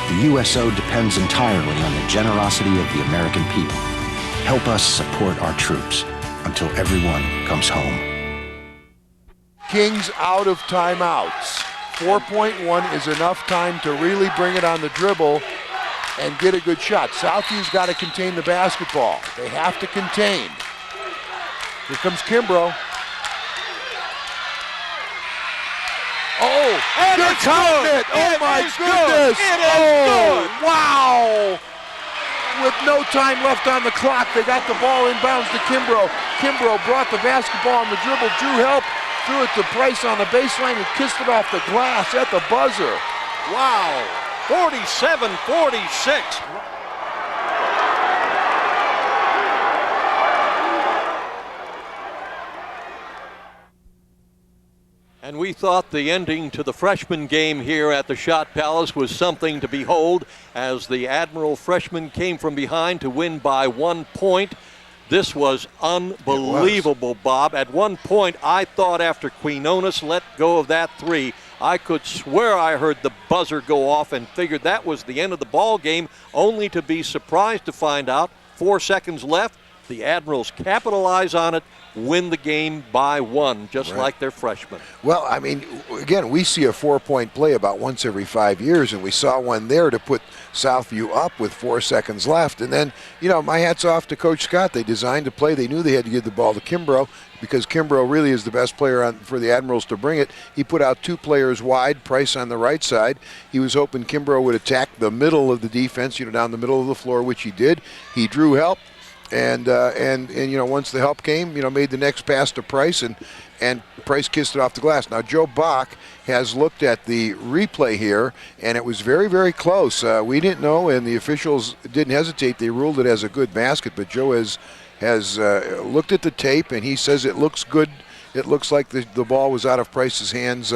The USO depends entirely on the generosity of the American people. Help us support our troops until everyone comes home. Kings out of timeouts. 4.1 is enough time to really bring it on the dribble and get a good shot. Southview's got to contain the basketball. They have to contain. Here comes Kimbrough. Oh, and they're it's counting good. it. Oh my is goodness. Good. It is good. Wow. With no time left on the clock, they got the ball inbounds to Kimbrough. Kimbrough brought the basketball on the dribble, drew help, threw it to Price on the baseline and kissed it off the glass at the buzzer. Wow, 47-46. And we thought the ending to the freshman game here at the Shot Palace was something to behold as the Admiral freshmen came from behind to win by 1 point. This was unbelievable, Bob. At one point, I thought after Quinones let go of that three, I could swear I heard the buzzer go off and figured that was the end of the ball game, only to be surprised to find out 4 seconds left. The Admirals capitalize on it, win the game by 1, just like their freshmen. Well, I mean, again, we see a 4-point play about once every 5 years, and we saw one there to put Southview up with 4 seconds left. And then, you know, my hat's off to Coach Scott. They designed a play. They knew they had to give the ball to Kimbrough because Kimbrough really is the best player for the Admirals to bring it. He put out 2 players wide, Price on the right side. He was hoping Kimbrough would attack the middle of the defense, you know, down the middle of the floor, which he did. He drew help. And you know, once the help came, you know, made the next pass to Price, and Price kissed it off the glass. Now, Joe Bach has looked at the replay here, and it was very, very close. We didn't know, and the officials didn't hesitate. They ruled it as a good basket, but Joe has looked at the tape, and he says it looks good. It looks like the ball was out of Price's hands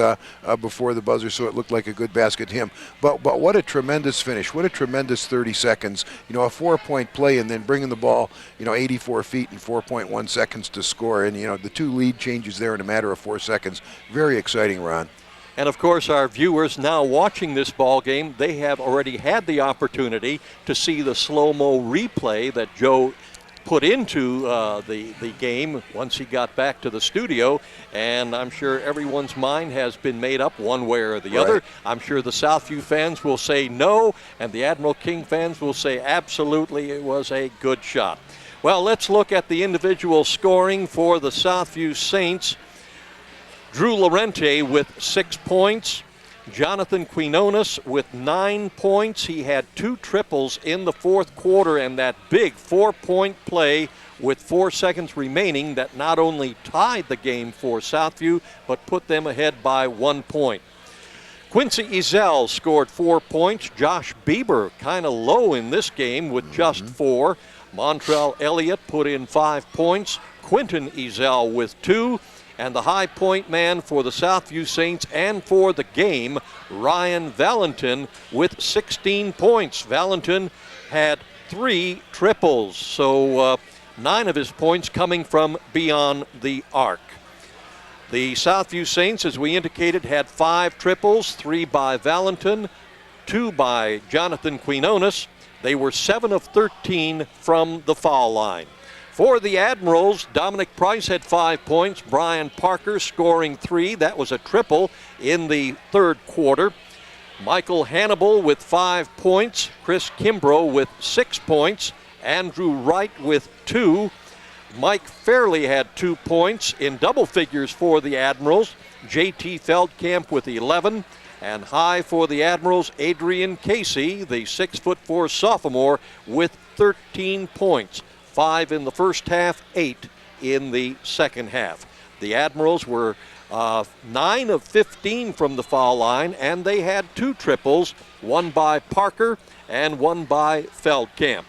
before the buzzer, so it looked like a good basket to him. But what a tremendous finish. What a tremendous 30 seconds. You know, a 4-point play and then bringing the ball, you know, 84 feet in 4.1 seconds to score. And, you know, the 2 lead changes there in a matter of 4 seconds. Very exciting, Ron. And, of course, our viewers now watching this ball game, they have already had the opportunity to see the slow-mo replay that Joe put into the game once he got back to the studio, and I'm sure everyone's mind has been made up one way or the other. I'm sure the Southview fans will say no, and the Admiral King fans will say absolutely it was a good shot. Well, let's look at the individual scoring for the Southview Saints. Drew Lorente with 6 points. Jonathan Quinones with 9 points. He had 2 triples in the 4th quarter, and that big 4-point play with 4 seconds remaining that not only tied the game for Southview, but put them ahead by 1 point. Quincy Ezell scored 4 points. Josh Bieber kind of low in this game with just 4. Montrell Elliott put in 5 points. Quinton Ezell with 2. And the high point man for the Southview Saints and for the game, Ryan Valentin with 16 points. Valentin had 3 triples, so 9 of his points coming from beyond the arc. The Southview Saints, as we indicated, had 5 triples, 3 by Valentin, 2 by Jonathan Quinones. They were 7 of 13 from the foul line. For the Admirals, Dominic Price had 5 points. Brian Parker scoring 3. That was a triple in the third quarter. Michael Hannibal with 5 points. Chris Kimbrough with 6 points. Andrew Wright with 2. Mike Fairley had 2 points in double figures for the Admirals. J.T. Feldkamp with 11. And high for the Admirals, Adrian Casey, the 6'4" sophomore, with 13 points. 5 in the first half, 8 in the second half. The Admirals were 9 of 15 from the foul line, and they had 2 triples, one by Parker and one by Feldkamp.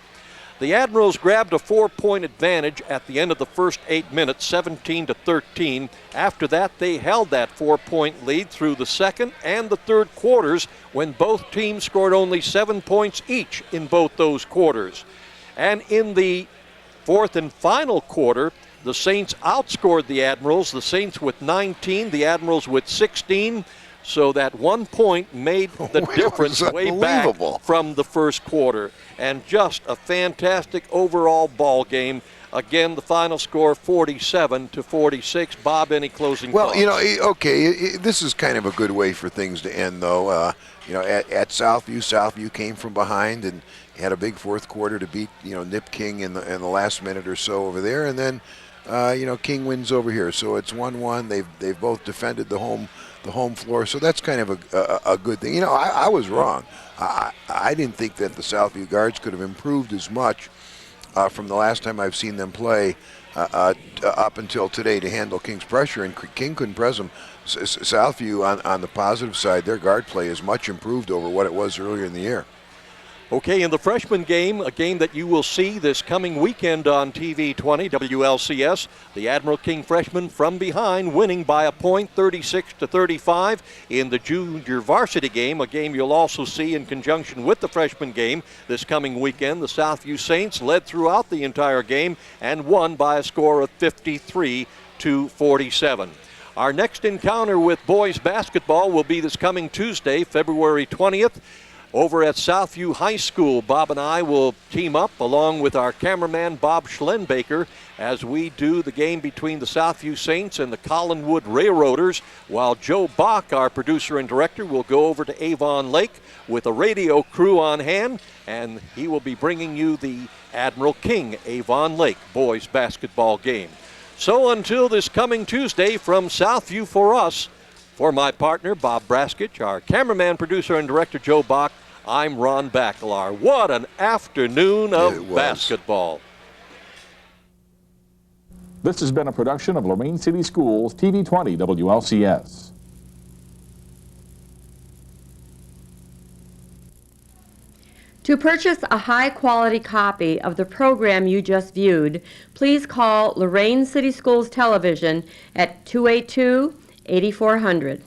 The Admirals grabbed a 4-point advantage at the end of the first 8 minutes, 17-13. After that, they held that 4-point lead through the second and the third quarters, when both teams scored only 7 points each in both those quarters. And in the fourth and final quarter, the Saints outscored the Admirals, the Saints with 19, the Admirals with 16. So that 1 point made the difference way back from the first quarter. And just a fantastic overall ball game. Again, the final score 47-46. Bob, any closing thoughts? Well, okay, this is kind of a good way for things to end, though. At Southview came from behind and had a big fourth quarter to beat, Nip King in the last minute or so over there. And then, King wins over here. So it's 1-1. They've both defended the home floor, so that's kind of a good thing. I was wrong. I didn't think that the Southview Guards could have improved as much from the last time I've seen them play up until today to handle King's pressure, and King couldn't press them. Southview, on the positive side, their guard play is much improved over what it was earlier in the year. Okay, in the freshman game, a game that you will see this coming weekend on TV20 WLCS, the Admiral King freshmen from behind winning by a point, 36-35. In the junior varsity game, a game you'll also see in conjunction with the freshman game this coming weekend, the Southview Saints led throughout the entire game and won by a score of 53-47. Our next encounter with boys basketball will be this coming Tuesday, February 20th. Over at Southview High School, Bob and I will team up along with our cameraman Bob Schlenbaker as we do the game between the Southview Saints and the Collinwood Railroaders, while Joe Bach, our producer and director, will go over to Avon Lake with a radio crew on hand, and he will be bringing you the Admiral King Avon Lake boys basketball game. So until this coming Tuesday, from Southview for us, for my partner Bob Braskich, our cameraman, producer, and director Joe Bach, I'm Ron Baccalar. What an afternoon of basketball. This has been a production of Lorain City Schools, TV20 WLCS. To purchase a high-quality copy of the program you just viewed, please call Lorain City Schools Television at 282-8400.